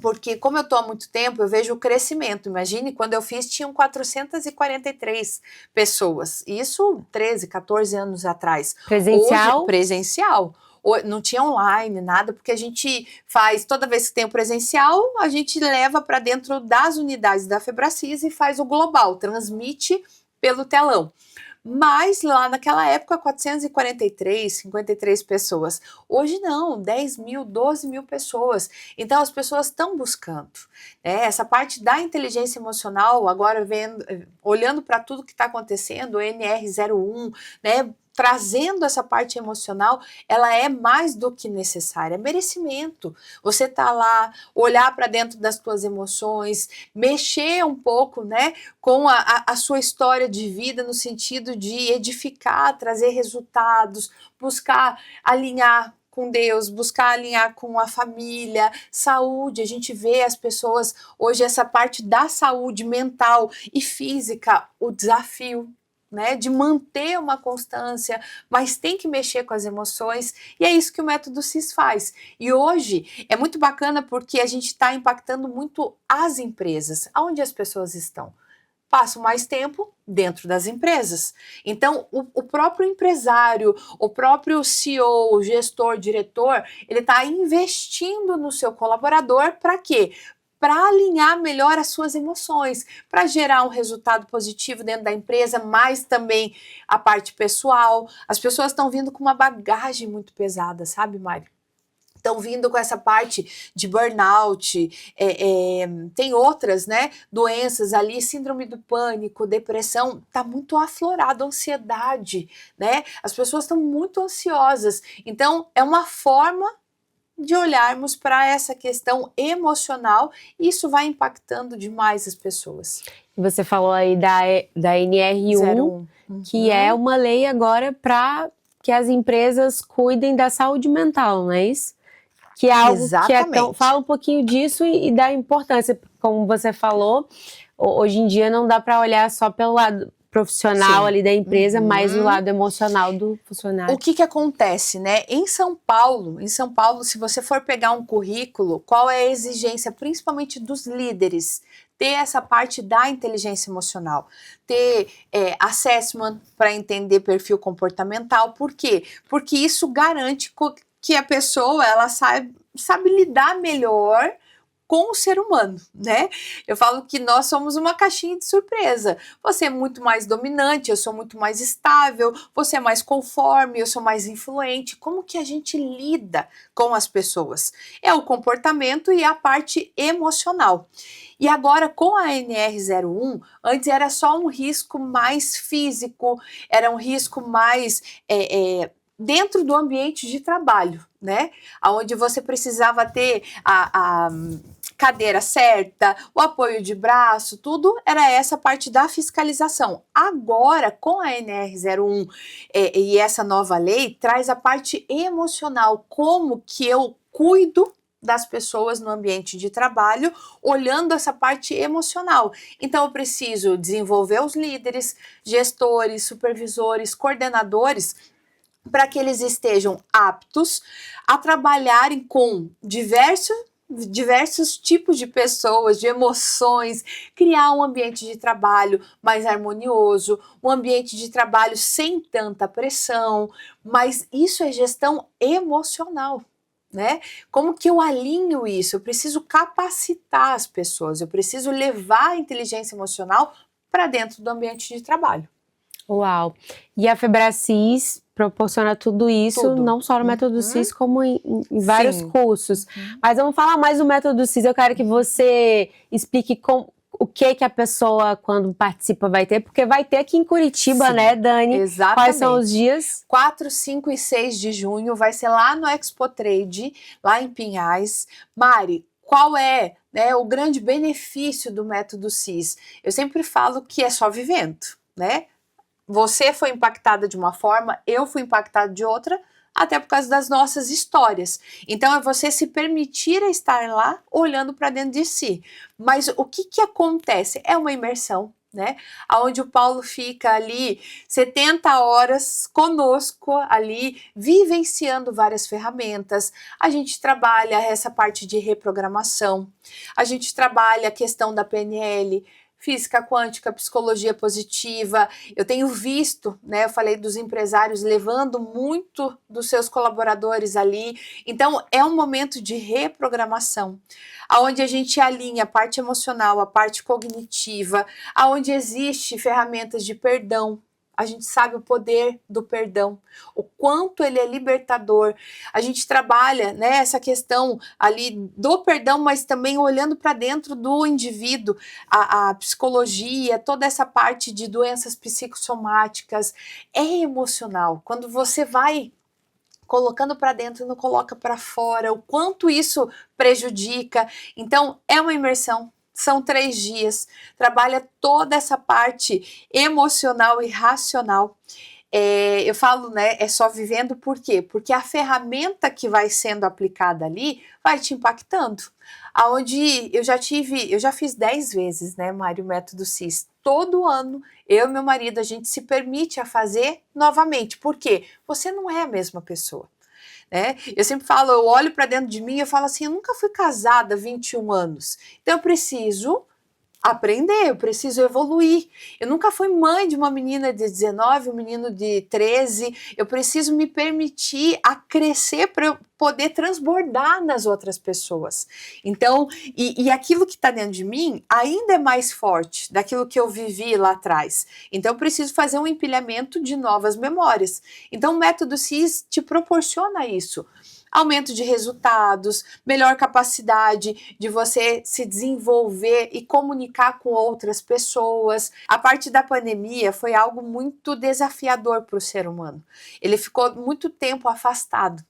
Porque como eu estou há muito tempo, eu vejo o crescimento. Imagine, quando eu fiz, tinham 443 pessoas. Isso 13, 14 anos atrás. Presencial? Hoje, presencial. Não tinha online, nada, porque a gente faz, toda vez que tem o presencial, a gente leva para dentro das unidades da Febracis e faz o global, transmite pelo telão. Mas lá naquela época, 443, 53 pessoas. Hoje não, 10 mil, 12 mil pessoas. Então as pessoas estão buscando. Essa parte da inteligência emocional, agora olhando para tudo que está acontecendo, o NR01, né? Trazendo essa parte emocional, ela é mais do que necessária, é merecimento. Você tá lá, olhar para dentro das tuas emoções, mexer um pouco, né, com a sua história de vida no sentido de edificar, trazer resultados, buscar alinhar com Deus, buscar alinhar com a família, saúde. A gente vê as pessoas hoje, essa parte da saúde mental e física, o desafio, né, de manter uma constância, mas tem que mexer com as emoções, e é isso que o método CIS faz. E hoje é muito bacana porque a gente está impactando muito as empresas, onde as pessoas estão. Passam mais tempo dentro das empresas. Então, o próprio empresário, o próprio CEO, o gestor, diretor, ele está investindo no seu colaborador para quê? Para alinhar melhor as suas emoções, para gerar um resultado positivo dentro da empresa, mas também a parte pessoal. As pessoas estão vindo com uma bagagem muito pesada, sabe, Mari? Estão vindo com essa parte de burnout, tem outras, né, doenças ali, síndrome do pânico, depressão, está muito aflorado, ansiedade, né? As pessoas estão muito ansiosas. Então, é uma forma de olharmos para essa questão emocional, e isso vai impactando demais as pessoas. Você falou aí da NR1, que é uma lei agora para que as empresas cuidem da saúde mental, não é isso? Que é algo que é tão... Fala um pouquinho disso e da importância, como você falou, hoje em dia não dá para olhar só pelo lado profissional ali da empresa, mas o lado emocional do funcionário. O que acontece, né? Em São Paulo, se você for pegar um currículo, qual é a exigência, principalmente dos líderes? Ter essa parte da inteligência emocional, ter assessment para entender perfil comportamental. Por quê? Porque isso garante que a pessoa ela sabe lidar melhor com o ser humano, né? Eu falo que nós somos uma caixinha de surpresa. Você é muito mais dominante, eu sou muito mais estável, você é mais conforme, eu sou mais influente. Como que a gente lida com as pessoas? É o comportamento e a parte emocional. E agora com a NR01, antes era só um risco mais físico, era um risco mais dentro do ambiente de trabalho, né? Onde você precisava ter a cadeira certa, o apoio de braço, tudo era essa parte da fiscalização. Agora, com a NR01 e essa nova lei, traz a parte emocional, como que eu cuido das pessoas no ambiente de trabalho, olhando essa parte emocional. Então, eu preciso desenvolver os líderes, gestores, supervisores, coordenadores, para que eles estejam aptos a trabalharem com diversos tipos de pessoas, de emoções, criar um ambiente de trabalho mais harmonioso, um ambiente de trabalho sem tanta pressão, mas isso é gestão emocional, né? Como que eu alinho isso? Eu preciso capacitar as pessoas, eu preciso levar a inteligência emocional para dentro do ambiente de trabalho. Uau! E a Febracis proporciona tudo isso, não só no Método CIS, como em vários cursos. Mas vamos falar mais do Método CIS. Eu quero que você explique o que a pessoa, quando participa, vai ter, porque vai ter aqui em Curitiba, né, Dani? Exatamente. Quais são os dias? 4, 5 e 6 de junho, vai ser lá no Expo Trade, lá em Pinhais. Mari, qual é, né, o grande benefício do Método CIS? Eu sempre falo que é só vivendo, né? Você foi impactada de uma forma, eu fui impactada de outra, até por causa das nossas histórias. Então, é você se permitir estar lá, olhando para dentro de si. Mas o que acontece? É uma imersão, né? Onde o Paulo fica ali 70 horas conosco, ali, vivenciando várias ferramentas. A gente trabalha essa parte de reprogramação, a gente trabalha a questão da PNL, física quântica, psicologia positiva. Eu tenho visto, né, eu falei dos empresários levando muito dos seus colaboradores ali. Então, é um momento de reprogramação, onde a gente alinha a parte emocional, a parte cognitiva, onde existe ferramentas de perdão. A gente sabe o poder do perdão, o quanto ele é libertador. A gente trabalha, né, essa questão ali do perdão, mas também olhando para dentro do indivíduo, a psicologia, toda essa parte de doenças psicossomáticas, é emocional. Quando você vai colocando para dentro e não coloca para fora, o quanto isso prejudica. Então, é uma imersão. São 3 dias, trabalha toda essa parte emocional e racional. Eu falo, né, é só vivendo, por quê? Porque a ferramenta que vai sendo aplicada ali vai te impactando. Aonde eu já fiz 10 vezes, né, Mário, o Método CIS. Todo ano, eu e meu marido, a gente se permite a fazer novamente. Por quê? Você não é a mesma pessoa. Eu sempre falo, eu olho para dentro de mim e eu falo assim, eu nunca fui casada há 21 anos, então eu preciso aprender, eu preciso evoluir. Eu nunca fui mãe de uma menina de 19, um menino de 13, eu preciso me permitir a crescer para eu poder transbordar nas outras pessoas. Então, e aquilo que está dentro de mim ainda é mais forte daquilo que eu vivi lá atrás. Então, eu preciso fazer um empilhamento de novas memórias. Então, o Método CIS te proporciona isso. Aumento de resultados, melhor capacidade de você se desenvolver e comunicar com outras pessoas. A parte da pandemia foi algo muito desafiador para o ser humano. Ele ficou muito tempo afastado.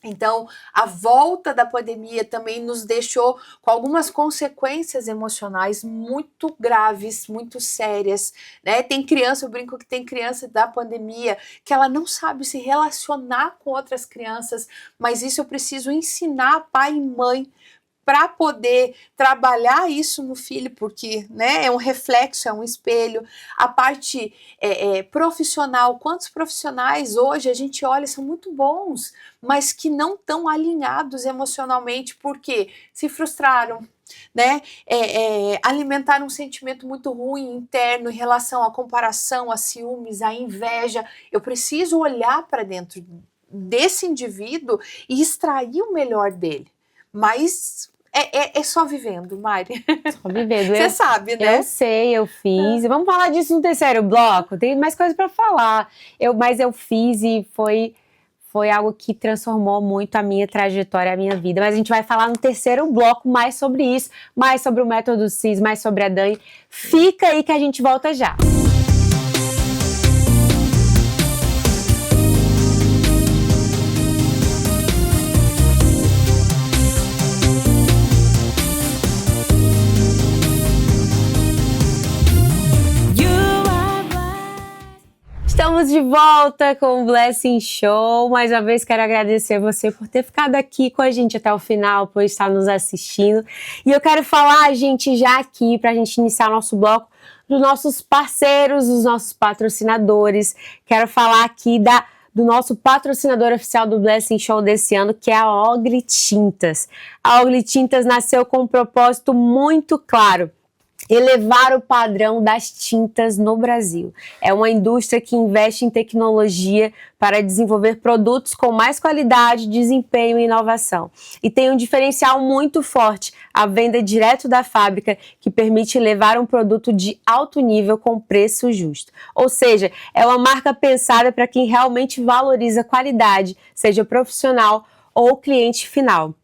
Então, a volta da pandemia também nos deixou com algumas consequências emocionais muito graves, muito sérias, né? Tem criança, eu brinco que tem criança da pandemia que ela não sabe se relacionar com outras crianças, mas isso eu preciso ensinar pai e mãe para poder trabalhar isso no filho, porque, né, é um reflexo, é um espelho. A parte profissional, quantos profissionais hoje a gente olha são muito bons, mas que não estão alinhados emocionalmente, porque se frustraram, né, alimentaram um sentimento muito ruim interno em relação à comparação, a ciúmes, à inveja. Eu preciso olhar para dentro desse indivíduo e extrair o melhor dele, mas é só vivendo, Mari. Só vivendo. Você sabe, né? Eu sei, eu fiz. Vamos falar disso no terceiro bloco. Tem mais coisas para falar. Mas eu fiz e foi algo que transformou muito a minha trajetória, a minha vida. Mas a gente vai falar no terceiro bloco mais sobre isso, mais sobre o Método CIS, mais sobre a Dani. Fica aí que a gente volta já. Estamos de volta com o Blessing Show. Mais uma vez quero agradecer você por ter ficado aqui com a gente até o final, por estar nos assistindo. E eu quero falar, gente, já aqui, para a gente iniciar nosso bloco, dos nossos parceiros, dos nossos patrocinadores. Quero falar aqui do nosso patrocinador oficial do Blessing Show desse ano, que é a Ogli Tintas. A Ogli Tintas nasceu com um propósito muito claro: elevar o padrão das tintas no Brasil. É uma indústria que investe em tecnologia para desenvolver produtos com mais qualidade, desempenho e inovação. E tem um diferencial muito forte: a venda direto da fábrica, que permite levar um produto de alto nível com preço justo. Ou seja, é uma marca pensada para quem realmente valoriza qualidade, seja profissional ou cliente final.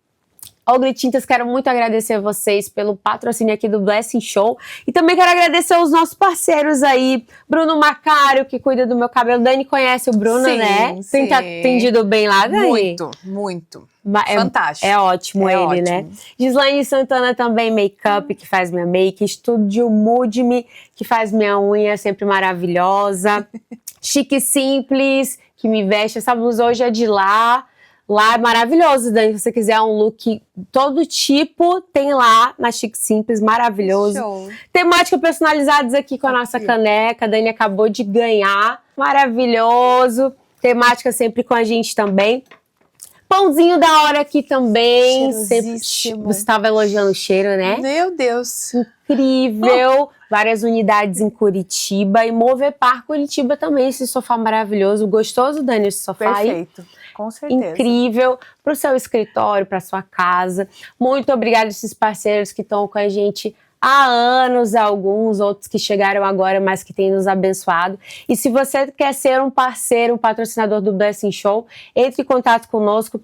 Ogli Tintas, quero muito agradecer a vocês pelo patrocínio aqui do Blessing Show. E também quero agradecer aos nossos parceiros aí, Bruno Macário, que cuida do meu cabelo. Dani conhece o Bruno, sim, né? Sim. Tem atendido bem lá, Dani? Muito, muito. Fantástico. É ótimo ele, ótimo, né? Gislaine Santana também, make-up, que faz minha make. Estúdio Mood Me, que faz minha unha sempre maravilhosa. Chique Simples, que me veste. Essa blusa hoje é de lá. Lá é maravilhoso, Dani. Se você quiser um look todo tipo, tem lá na Chique Simples, maravilhoso. Show. Temática personalizadas aqui com a nossa caneca. A Dani acabou de ganhar. Maravilhoso. Temática sempre com a gente também. Pãozinho da hora aqui também. Sempre, você estava elogiando o cheiro, né? Meu Deus. Incrível. Várias unidades em Curitiba. E Movepar Curitiba também. Esse sofá maravilhoso. Gostoso, Dani, esse sofá aí? Perfeito. Com certeza. Incrível para o seu escritório, para sua casa. Muito obrigada a esses parceiros que estão com a gente há anos, alguns outros que chegaram agora, mas que têm nos abençoado. E se você quer ser um parceiro, um patrocinador do Blessing Show, entre em contato conosco.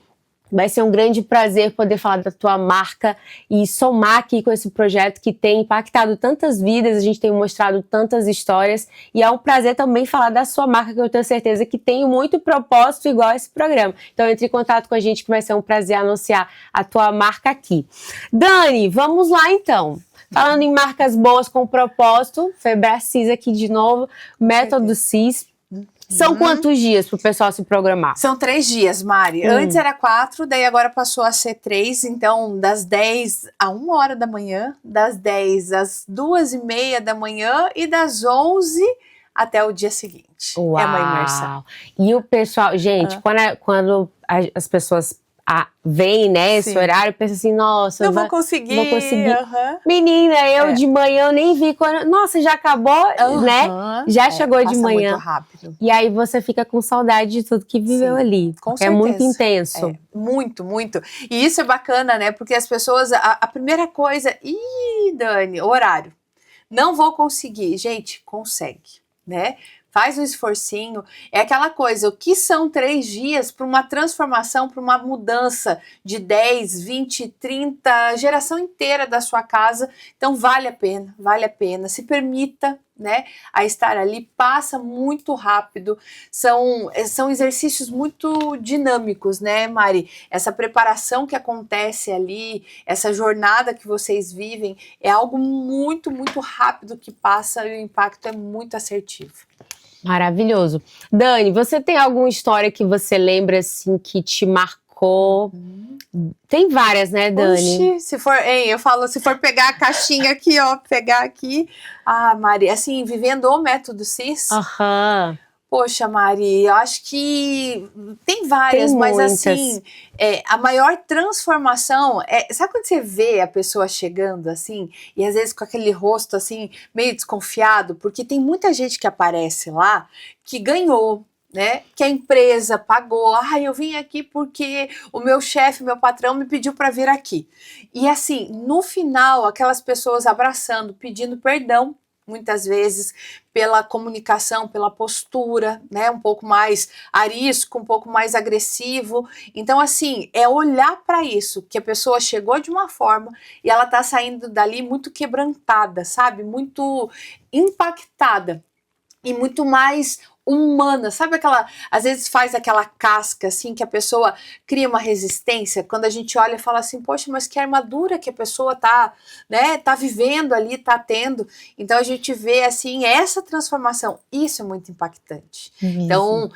Vai ser um grande prazer poder falar da tua marca e somar aqui com esse projeto que tem impactado tantas vidas, a gente tem mostrado tantas histórias, e é um prazer também falar da sua marca, que eu tenho certeza que tem muito propósito igual a esse programa. Então entre em contato com a gente que vai ser um prazer anunciar a tua marca aqui. Dani, vamos lá então. Falando em marcas boas com propósito, Febracis aqui de novo, Método CIS. São quantos dias para o pessoal se programar? São 3 dias, Mari. Antes era 4, daí agora passou a ser 3. Então, das 10 a 1 hora da manhã, das 10 às 2h30 da manhã e das 11 até o dia seguinte. Uau. É uma imersão. E o pessoal, gente, quando as pessoas veem, né, esse horário, pensa assim, nossa, não vou conseguir. Menina, eu de manhã nem vi quando, nossa, já acabou, né? Já chegou de manhã. Muito rápido. E aí você fica com saudade de tudo que viveu ali. Com certeza. É muito intenso. Muito, muito. E isso é bacana, né? Porque as pessoas, a primeira coisa, Dani, horário. Não vou conseguir. Gente, consegue, né? Faz um esforcinho, é aquela coisa, o que são 3 dias para uma transformação, para uma mudança de 10, 20, 30, geração inteira da sua casa. Então vale a pena, se permita, né, a estar ali, passa muito rápido, são exercícios muito dinâmicos, né, Mari? Essa preparação que acontece ali, essa jornada que vocês vivem, é algo muito, muito rápido que passa e o impacto é muito assertivo. Maravilhoso. Dani, você tem alguma história que você lembra assim que te marcou? Tem várias, né, Dani? Oxi, eu falo, se for pegar a caixinha aqui, ó, pegar aqui. Mari, assim, vivendo o método CIS. Poxa, Mari, eu acho que tem várias, mas muitas. Assim, a maior transformação sabe quando você vê a pessoa chegando assim, e às vezes com aquele rosto assim, meio desconfiado, porque tem muita gente que aparece lá que ganhou, né? Que a empresa pagou. Eu vim aqui porque o meu chefe, meu patrão me pediu para vir aqui. E assim, no final, aquelas pessoas abraçando, pedindo perdão, muitas vezes pela comunicação, pela postura, né, um pouco mais arisco, um pouco mais agressivo. Então, assim, é olhar para isso, que a pessoa chegou de uma forma e ela tá saindo dali muito quebrantada, sabe? Muito impactada e muito mais humana, sabe aquela, às vezes faz aquela casca assim, que a pessoa cria uma resistência, quando a gente olha e fala assim, poxa, mas que armadura que a pessoa tá, né, tá vivendo ali, tá tendo, então a gente vê assim, essa transformação, isso é muito impactante. Então,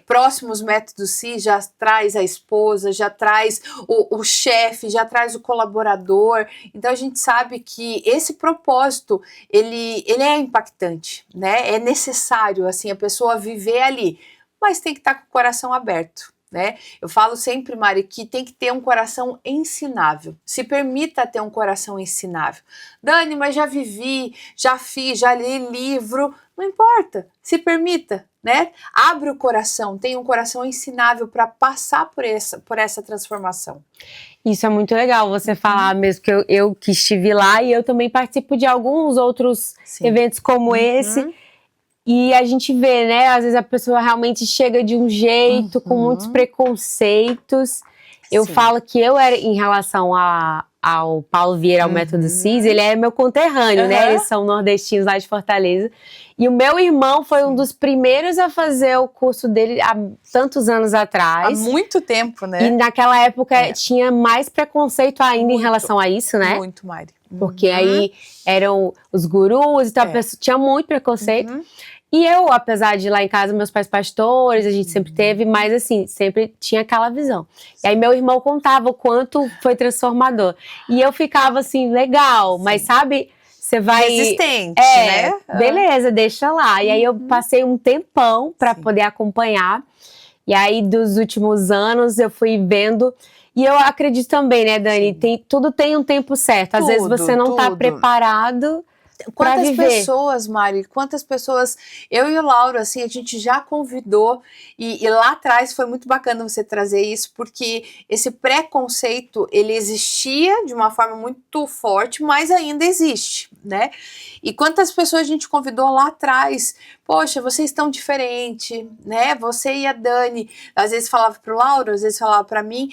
próximos métodos CIS já traz a esposa, já traz o chefe, já traz o colaborador, então a gente sabe que esse propósito, ele é impactante, né, é necessário, assim, a pessoa viver ali, mas tem que estar com o coração aberto, né? Eu falo sempre, Mari, que tem que ter um coração ensinável. Se permita ter um coração ensinável. Dani, mas já vivi, já fiz, já li livro, não importa, se permita, né? Abre o coração, tenha um coração ensinável para passar por essa transformação. Isso é muito legal você falar mesmo, que eu que estive lá e eu também participo de alguns outros eventos como esse. E a gente vê, né, às vezes a pessoa realmente chega de um jeito, com muitos preconceitos. Eu falo que eu era, em relação ao Paulo Vieira, ao Método CIS, ele é meu conterrâneo, né, eles são nordestinos lá de Fortaleza. E o meu irmão foi um dos primeiros a fazer o curso dele há tantos anos atrás. Há muito tempo, né? E naquela época tinha mais preconceito ainda em relação a isso, né? Muito, Mari. Porque aí eram os gurus, então a pessoa tinha muito preconceito. E eu, apesar de lá em casa, meus pais pastores, a gente sempre teve, mas assim, sempre tinha aquela visão. E aí meu irmão contava o quanto foi transformador. E eu ficava assim, legal, mas sabe, você vai... Resistente, né? Beleza, deixa lá. E aí eu passei um tempão para poder acompanhar. E aí dos últimos anos eu fui vendo... E eu acredito também, né, Dani, tudo tem um tempo certo. Às vezes você não tá preparado... Quantas pessoas, Mari, quantas pessoas, eu e o Lauro, assim, a gente já convidou, e lá atrás foi muito bacana você trazer isso, porque esse preconceito, ele existia de uma forma muito forte, mas ainda existe, né? E quantas pessoas a gente convidou lá atrás, poxa, vocês estão diferentes, né? Você e a Dani, às vezes falava pro Lauro, às vezes falava para mim,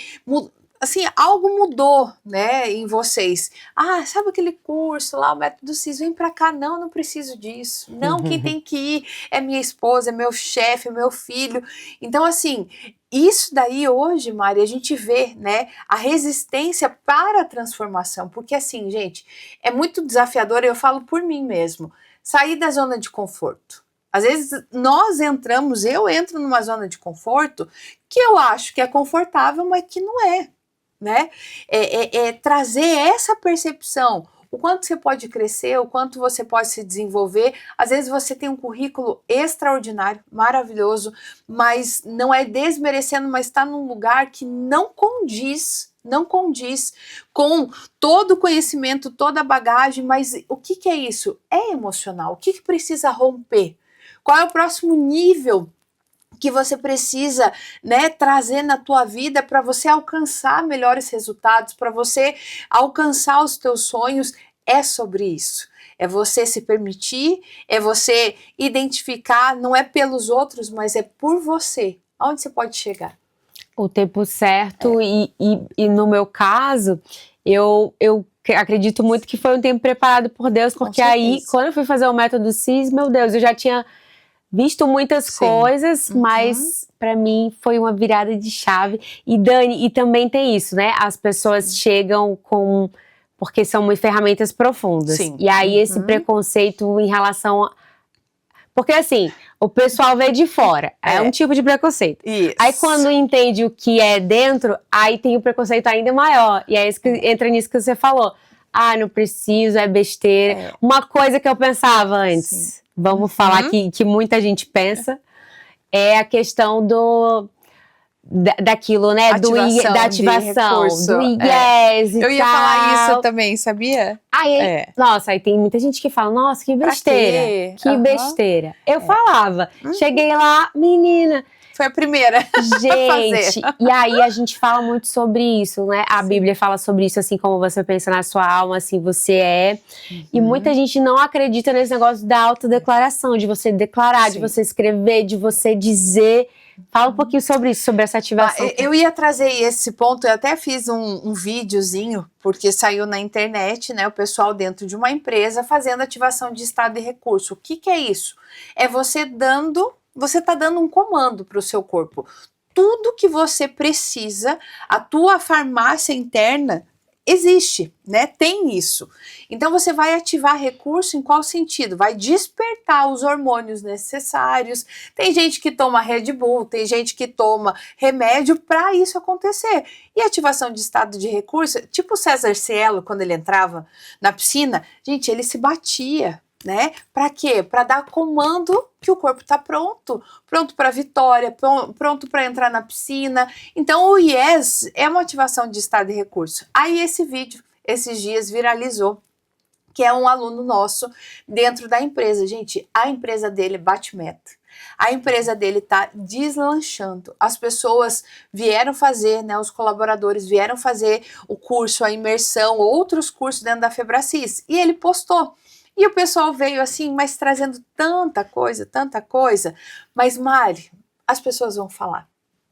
assim, algo mudou, né, em vocês. Ah, sabe aquele curso lá, o Método CIS, vem pra cá. Não, não preciso disso. Não, quem tem que ir é minha esposa, é meu chefe, é meu filho. Então, assim, isso daí hoje, Mari, a gente vê, né, a resistência para a transformação. Porque assim, gente, é muito desafiador, eu falo por mim mesmo, sair da zona de conforto. Às vezes nós eu entro numa zona de conforto que eu acho que é confortável, mas que não é. Né? Trazer essa percepção, o quanto você pode crescer, o quanto você pode se desenvolver. Às vezes você tem um currículo extraordinário, maravilhoso, mas não é desmerecendo, mas está num lugar que não condiz com todo o conhecimento, toda a bagagem. Mas o que é isso? É emocional. O que precisa romper? Qual é o próximo nível que você precisa, né, trazer na tua vida para você alcançar melhores resultados, para você alcançar os teus sonhos? É sobre isso. É você se permitir, é você identificar, não é pelos outros, mas é por você. Aonde você pode chegar? O tempo certo, e no meu caso, eu acredito muito que foi um tempo preparado por Deus, porque aí, quando eu fui fazer o Método CIS, meu Deus, eu já tinha visto muitas coisas, mas para mim foi uma virada de chave. E Dani, e também tem isso, né? As pessoas chegam porque são ferramentas profundas. E aí esse preconceito em relação porque assim, o pessoal vê de fora, é um tipo de preconceito. Isso. Aí quando entende o que é dentro, aí tem o preconceito ainda maior. E é isso que entra nisso que você falou. Ah, não preciso, é besteira. Uma coisa que eu pensava antes, vamos falar que muita gente pensa, é a questão daquilo, né? Da ativação, do yes e eu ia falar isso também, sabia? Nossa, aí tem muita gente que fala, nossa, que besteira, que besteira. Eu falava, cheguei lá, menina... Foi a primeira. Gente, e aí a gente fala muito sobre isso, né? A Bíblia fala sobre isso, assim como você pensa na sua alma, assim você é. E muita gente não acredita nesse negócio da autodeclaração, de você declarar, de você escrever, de você dizer. Fala um pouquinho sobre isso, sobre essa ativação. Eu ia trazer esse ponto, eu até fiz um videozinho, porque saiu na internet, né? O pessoal dentro de uma empresa fazendo ativação de estado de recurso. O que é isso? É você dando você está dando um comando para o seu corpo. Tudo que você precisa, a tua farmácia interna existe, né? Tem isso. Então você vai ativar recurso em qual sentido? Vai despertar os hormônios necessários. Tem gente que toma Red Bull, tem gente que toma remédio para isso acontecer. E ativação de estado de recurso, tipo o César Cielo, quando ele entrava na piscina, gente, ele se batia, né? Para quê? Para dar comando que o corpo está pronto para vitória, pronto para entrar na piscina. Então o Yes é uma ativação de estado de recurso. Aí esse vídeo, esses dias, viralizou, que é um aluno nosso dentro da empresa. Gente, a empresa dele bate meta. A empresa dele está deslanchando. As pessoas vieram fazer, né, os colaboradores vieram fazer o curso, a imersão, outros cursos dentro da Febracis. E ele postou. E o pessoal veio assim, mas trazendo tanta coisa. Mas, Mari, as pessoas vão falar.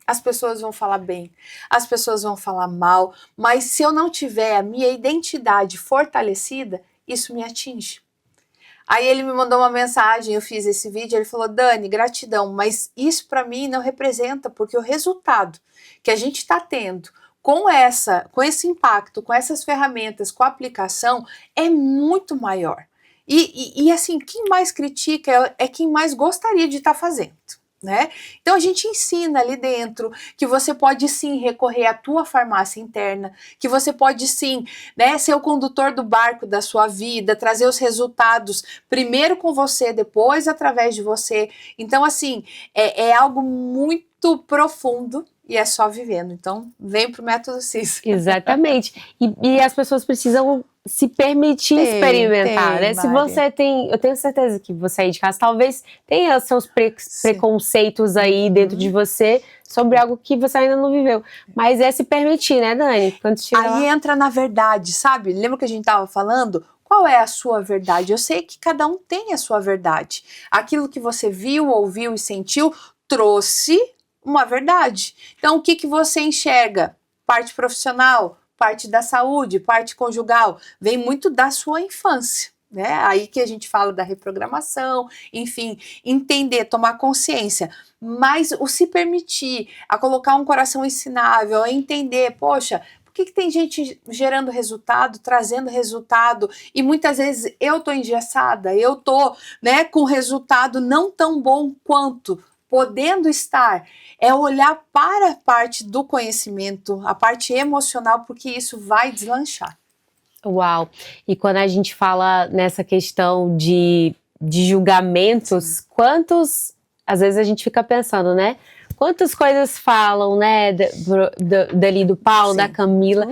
As pessoas vão falar bem, as pessoas vão falar mal, mas se eu não tiver a minha identidade fortalecida, isso me atinge. Aí ele me mandou uma mensagem, eu fiz esse vídeo, ele falou: Dani, gratidão, mas isso para mim não representa, porque o resultado que a gente está tendo com esse impacto, com essas ferramentas, com a aplicação, é muito maior. E assim, quem mais critica é quem mais gostaria de estar fazendo. Né? Então a gente ensina ali dentro que você pode sim recorrer à tua farmácia interna, que você pode sim, né, ser o condutor do barco da sua vida, trazer os resultados primeiro com você, depois através de você. Então assim, é algo muito profundo e é só vivendo. Então vem pro Método CIS. Exatamente. E as pessoas precisam se permitir experimentar, né? Se você tem, eu tenho certeza que você aí de casa talvez tenha seus preconceitos aí dentro de você sobre algo que você ainda não viveu, mas é se permitir, né, Dani? Quando aí entra na verdade, sabe? Lembra que a gente tava falando? Qual é a sua verdade? Eu sei que cada um tem a sua verdade. Aquilo que você viu, ouviu e sentiu trouxe uma verdade. Então, o que você enxerga? Parte profissional, parte da saúde, parte conjugal, vem muito da sua infância, né? Aí que a gente fala da reprogramação, enfim, entender, tomar consciência, mas o se permitir, a colocar um coração ensinável, a entender, poxa, por que tem gente gerando resultado, trazendo resultado, e muitas vezes eu tô engessada, eu tô, né, com resultado não tão bom quanto podendo estar, é olhar para a parte do conhecimento, a parte emocional, porque isso vai deslanchar. Uau! E quando a gente fala nessa questão de julgamentos, quantos, às vezes a gente fica pensando, né? Quantas coisas falam, né, dali do Paulo, da Camila,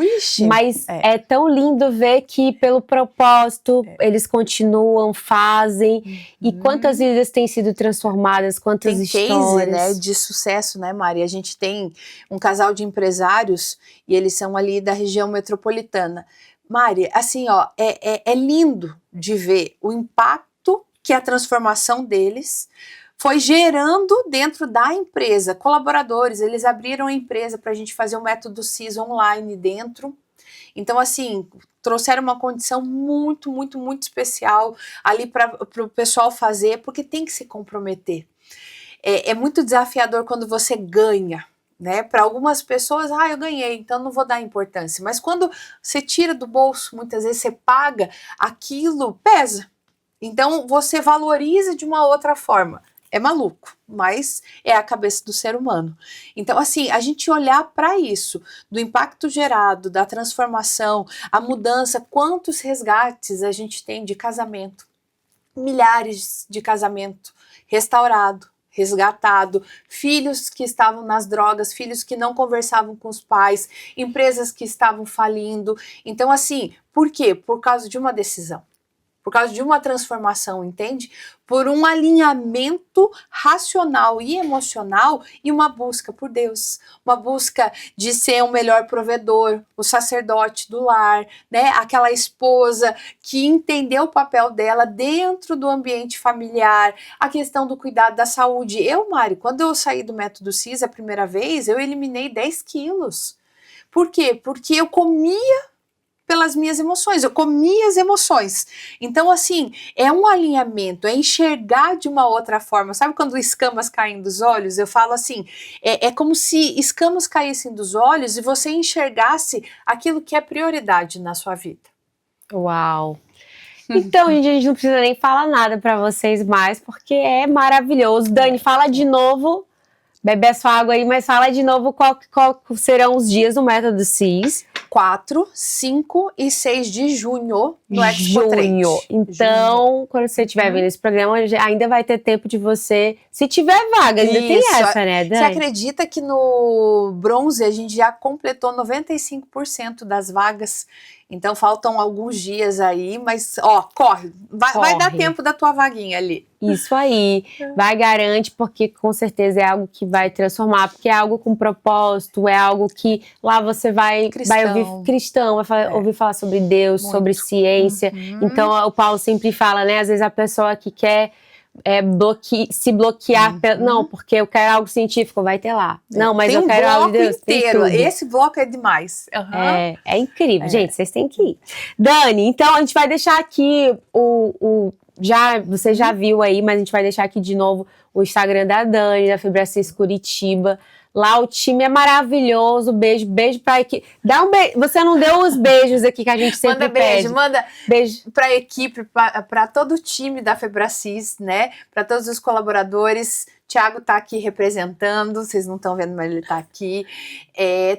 mas é tão lindo ver que pelo propósito eles continuam, fazem, e quantas vidas têm sido transformadas, quantas histórias. Tem case, né, de sucesso, né, Mari? A gente tem um casal de empresários e eles são ali da região metropolitana. Mari, assim, ó, é lindo de ver o impacto que a transformação deles foi gerando dentro da empresa. Colaboradores, eles abriram a empresa para a gente fazer o Método CIS online dentro. Então, assim, trouxeram uma condição muito especial ali para o pessoal fazer, porque tem que se comprometer. É muito desafiador quando você ganha, né? Para algumas pessoas, eu ganhei, então não vou dar importância. Mas quando você tira do bolso, muitas vezes você paga, aquilo pesa. Então, você valoriza de uma outra forma. É maluco, mas é a cabeça do ser humano. Então, assim, a gente olhar para isso, do impacto gerado, da transformação, a mudança, quantos resgates a gente tem de casamento, milhares de casamento restaurado, resgatado, filhos que estavam nas drogas, filhos que não conversavam com os pais, empresas que estavam falindo. Então, assim, por quê? Por causa de uma decisão. Por causa de uma transformação, entende? Por um alinhamento racional e emocional e uma busca por Deus. Uma busca de ser o melhor provedor, o sacerdote do lar, né? Aquela esposa que entendeu o papel dela dentro do ambiente familiar, a questão do cuidado da saúde. Eu, Mari, quando eu saí do Método CIS a primeira vez, eu eliminei 10 quilos. Por quê? Porque eu comia pelas minhas emoções, eu comi as emoções. Então, assim, é um alinhamento, é enxergar de uma outra forma. Sabe quando escamas caem dos olhos? Eu falo assim, é como se escamas caíssem dos olhos e você enxergasse aquilo que é prioridade na sua vida. Uau! Então, gente, a gente não precisa nem falar nada para vocês mais, porque é maravilhoso. Dani, fala de novo, bebe a sua água aí, mas fala de novo qual serão os dias do Método CIS. 4, 5 e 6 de junho no Expo Trade. Então, quando você estiver vendo esse programa, ainda vai ter tempo de você, se tiver vaga, ainda tem essa, né, Dani? Você acredita que no bronze a gente já completou 95% das vagas? Então faltam alguns dias aí, mas ó, corre. Vai dar tempo da tua vaguinha ali. Isso aí, vai, garante, porque com certeza é algo que vai transformar, porque é algo com propósito, é algo que lá você vai ouvir cristão, vai ouvir falar sobre Deus, sobre ciência. Então o Paulo sempre fala, né, às vezes a pessoa que quer se bloquear, não, porque eu quero algo científico, vai ter lá. Não, mas eu quero algo de Deus. Inteiro. Esse bloco é demais. É incrível, gente, vocês têm que ir. Dani, então a gente vai deixar aqui você já viu aí, mas a gente vai deixar aqui de novo o Instagram da Dani, da Febracis Curitiba. Lá o time é maravilhoso. Beijo pra equipe. Dá um beijo. Você não deu os beijos aqui que a gente sempre pede. Manda beijo pra equipe, pra todo o time da Febracis, né? Pra todos os colaboradores. Thiago tá aqui representando, vocês não estão vendo, mas ele tá aqui.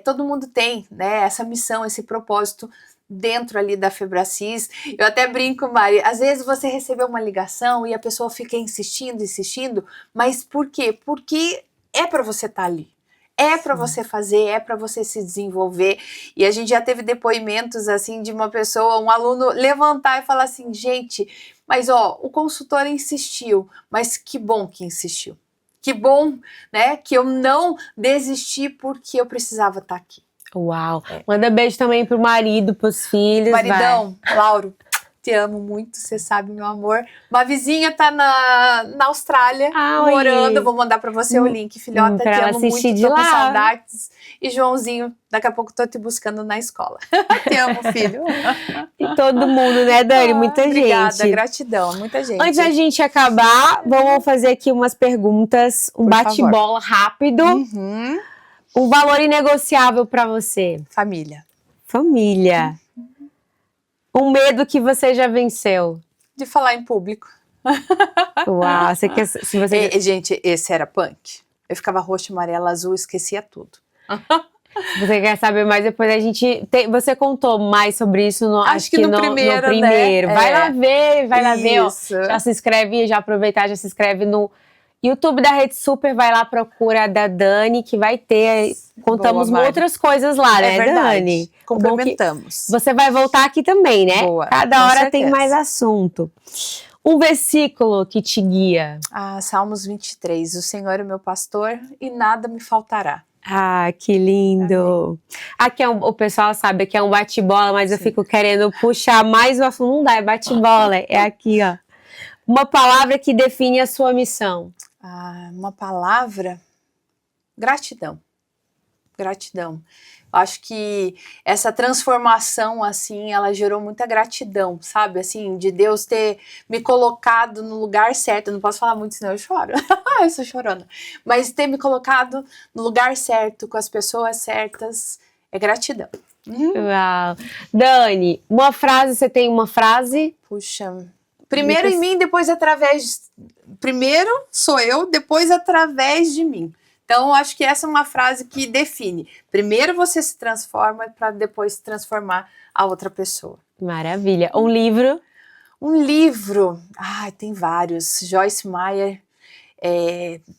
Todo mundo tem, né, essa missão, esse propósito dentro ali da Febracis. Eu até brinco, Mari, às vezes você recebeu uma ligação e a pessoa fica insistindo, mas por quê? Porque é para você estar ali. É para você fazer, é para você se desenvolver. E a gente já teve depoimentos assim de uma pessoa, um aluno levantar e falar assim, gente, mas ó, o consultor insistiu, mas que bom que insistiu. Que bom, né, que eu não desisti porque eu precisava estar aqui. Uau! Manda beijo também pro marido, pros filhos. Maridão, Lauro, te amo muito, você sabe, meu amor. Uma vizinha tá na Austrália, morando. Vou mandar pra você o link, filhota. Te amo muito, tô com saudades. E Joãozinho, daqui a pouco tô te buscando na escola. Te amo, filho. E todo mundo, né, Dani? Muita gente. Obrigada, gratidão, muita gente. Antes da gente acabar, vamos fazer aqui umas perguntas, um bate-bola rápido. Um valor inegociável pra você? Família. Família. Um medo que você já venceu? De falar em público. Uau, Gente, esse era punk. Eu ficava roxo, amarelo, azul, esquecia tudo. Você quer saber mais? Depois a gente... Você contou mais sobre isso acho que no primeiro. Né? Vai lá ver, ó. Já se inscreve, já aproveitar, já se inscreve no YouTube da Rede Super, vai lá, procura da Dani, que vai ter, contamos outras coisas lá, né, verdade. Dani? Complementamos. Você vai voltar aqui também, né? Boa, cada hora tem mais assunto. Um versículo que te guia. Salmos 23, o Senhor é meu pastor e nada me faltará. Que lindo. Aqui o pessoal sabe que é um bate-bola, mas eu fico querendo puxar mais o assunto. Não dá, é bate-bola, é aqui, ó. Uma palavra que define a sua missão. Uma palavra? Gratidão. Gratidão. Eu acho que essa transformação, assim, ela gerou muita gratidão, sabe? Assim, de Deus ter me colocado no lugar certo. Eu não posso falar muito, senão eu choro. Eu sou chorona. Mas ter me colocado no lugar certo, com as pessoas certas, é gratidão. Uau. Dani, uma frase, você tem uma frase? Puxa... Primeiro em mim, depois através... Primeiro sou eu, depois através de mim. Então, acho que essa é uma frase que define. Primeiro você se transforma para depois transformar a outra pessoa. Maravilha. Um livro? Um livro? Tem vários. Joyce Meyer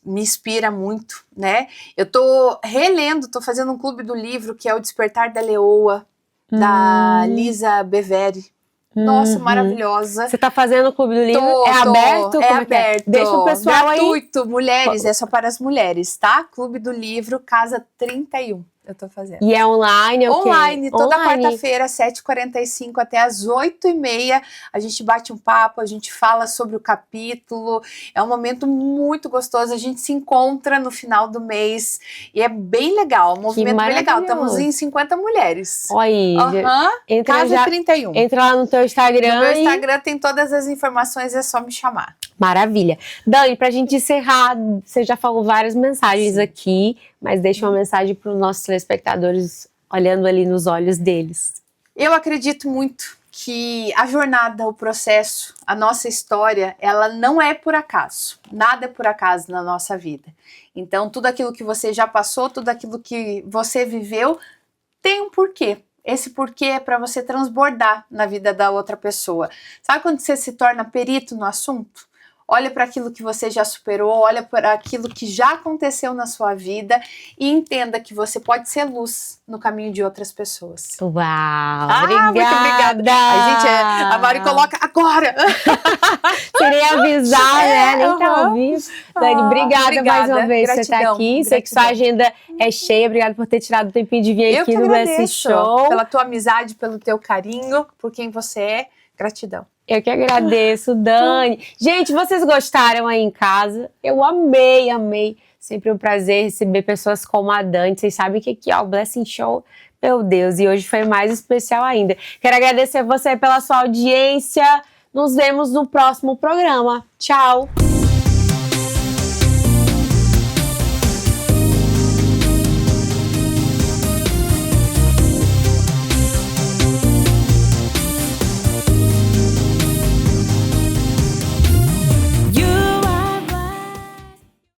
me inspira muito, né? Eu tô relendo, tô fazendo um clube do livro, que é O Despertar da Leoa, da Lisa Bevere. Nossa, maravilhosa. Você tá fazendo o Clube do Livro? Aberto? É aberto. Deixa o pessoal gratuito, mulheres, é só para as mulheres, tá? Clube do Livro, Casa 31. Eu tô fazendo. E é online? Online, toda Online. quarta-feira, 7h45 até as 8h30, a gente bate um papo, a gente fala sobre o capítulo, é um momento muito gostoso, a gente se encontra no final do mês, e é bem legal, um movimento bem legal, estamos em 50 mulheres. Olha aí, entra, Casa 31. Entra lá no teu Instagram. No meu Instagram tem todas as informações, é só me chamar. Maravilha. Dani, pra gente encerrar, você já falou várias mensagens aqui, mas deixa uma mensagem para os nossos telespectadores, olhando ali nos olhos deles. Eu acredito muito que a jornada, o processo, a nossa história, ela não é por acaso. Nada é por acaso na nossa vida. Então, tudo aquilo que você já passou, tudo aquilo que você viveu, tem um porquê. Esse porquê é para você transbordar na vida da outra pessoa. Sabe quando você se torna perito no assunto? Olha para aquilo que você já superou, olha para aquilo que já aconteceu na sua vida e entenda que você pode ser luz no caminho de outras pessoas. Uau! Obrigada! Muito obrigada! A Mari coloca agora! Queria avisar, né? Nem tá ao vivo. Dani, obrigada mais uma vez por você estar aqui. Sei que sua agenda é cheia. Obrigada por ter tirado o tempinho de vir aqui no Blessing Show. Pela tua amizade, pelo teu carinho, por quem você é. Gratidão. Eu que agradeço, Dani. Gente, vocês gostaram aí em casa? Eu amei, amei. Sempre um prazer receber pessoas como a Dani. Vocês sabem que aqui, ó, o Blessing Show, meu Deus, e hoje foi mais especial ainda. Quero agradecer você pela sua audiência. Nos vemos no próximo programa. Tchau!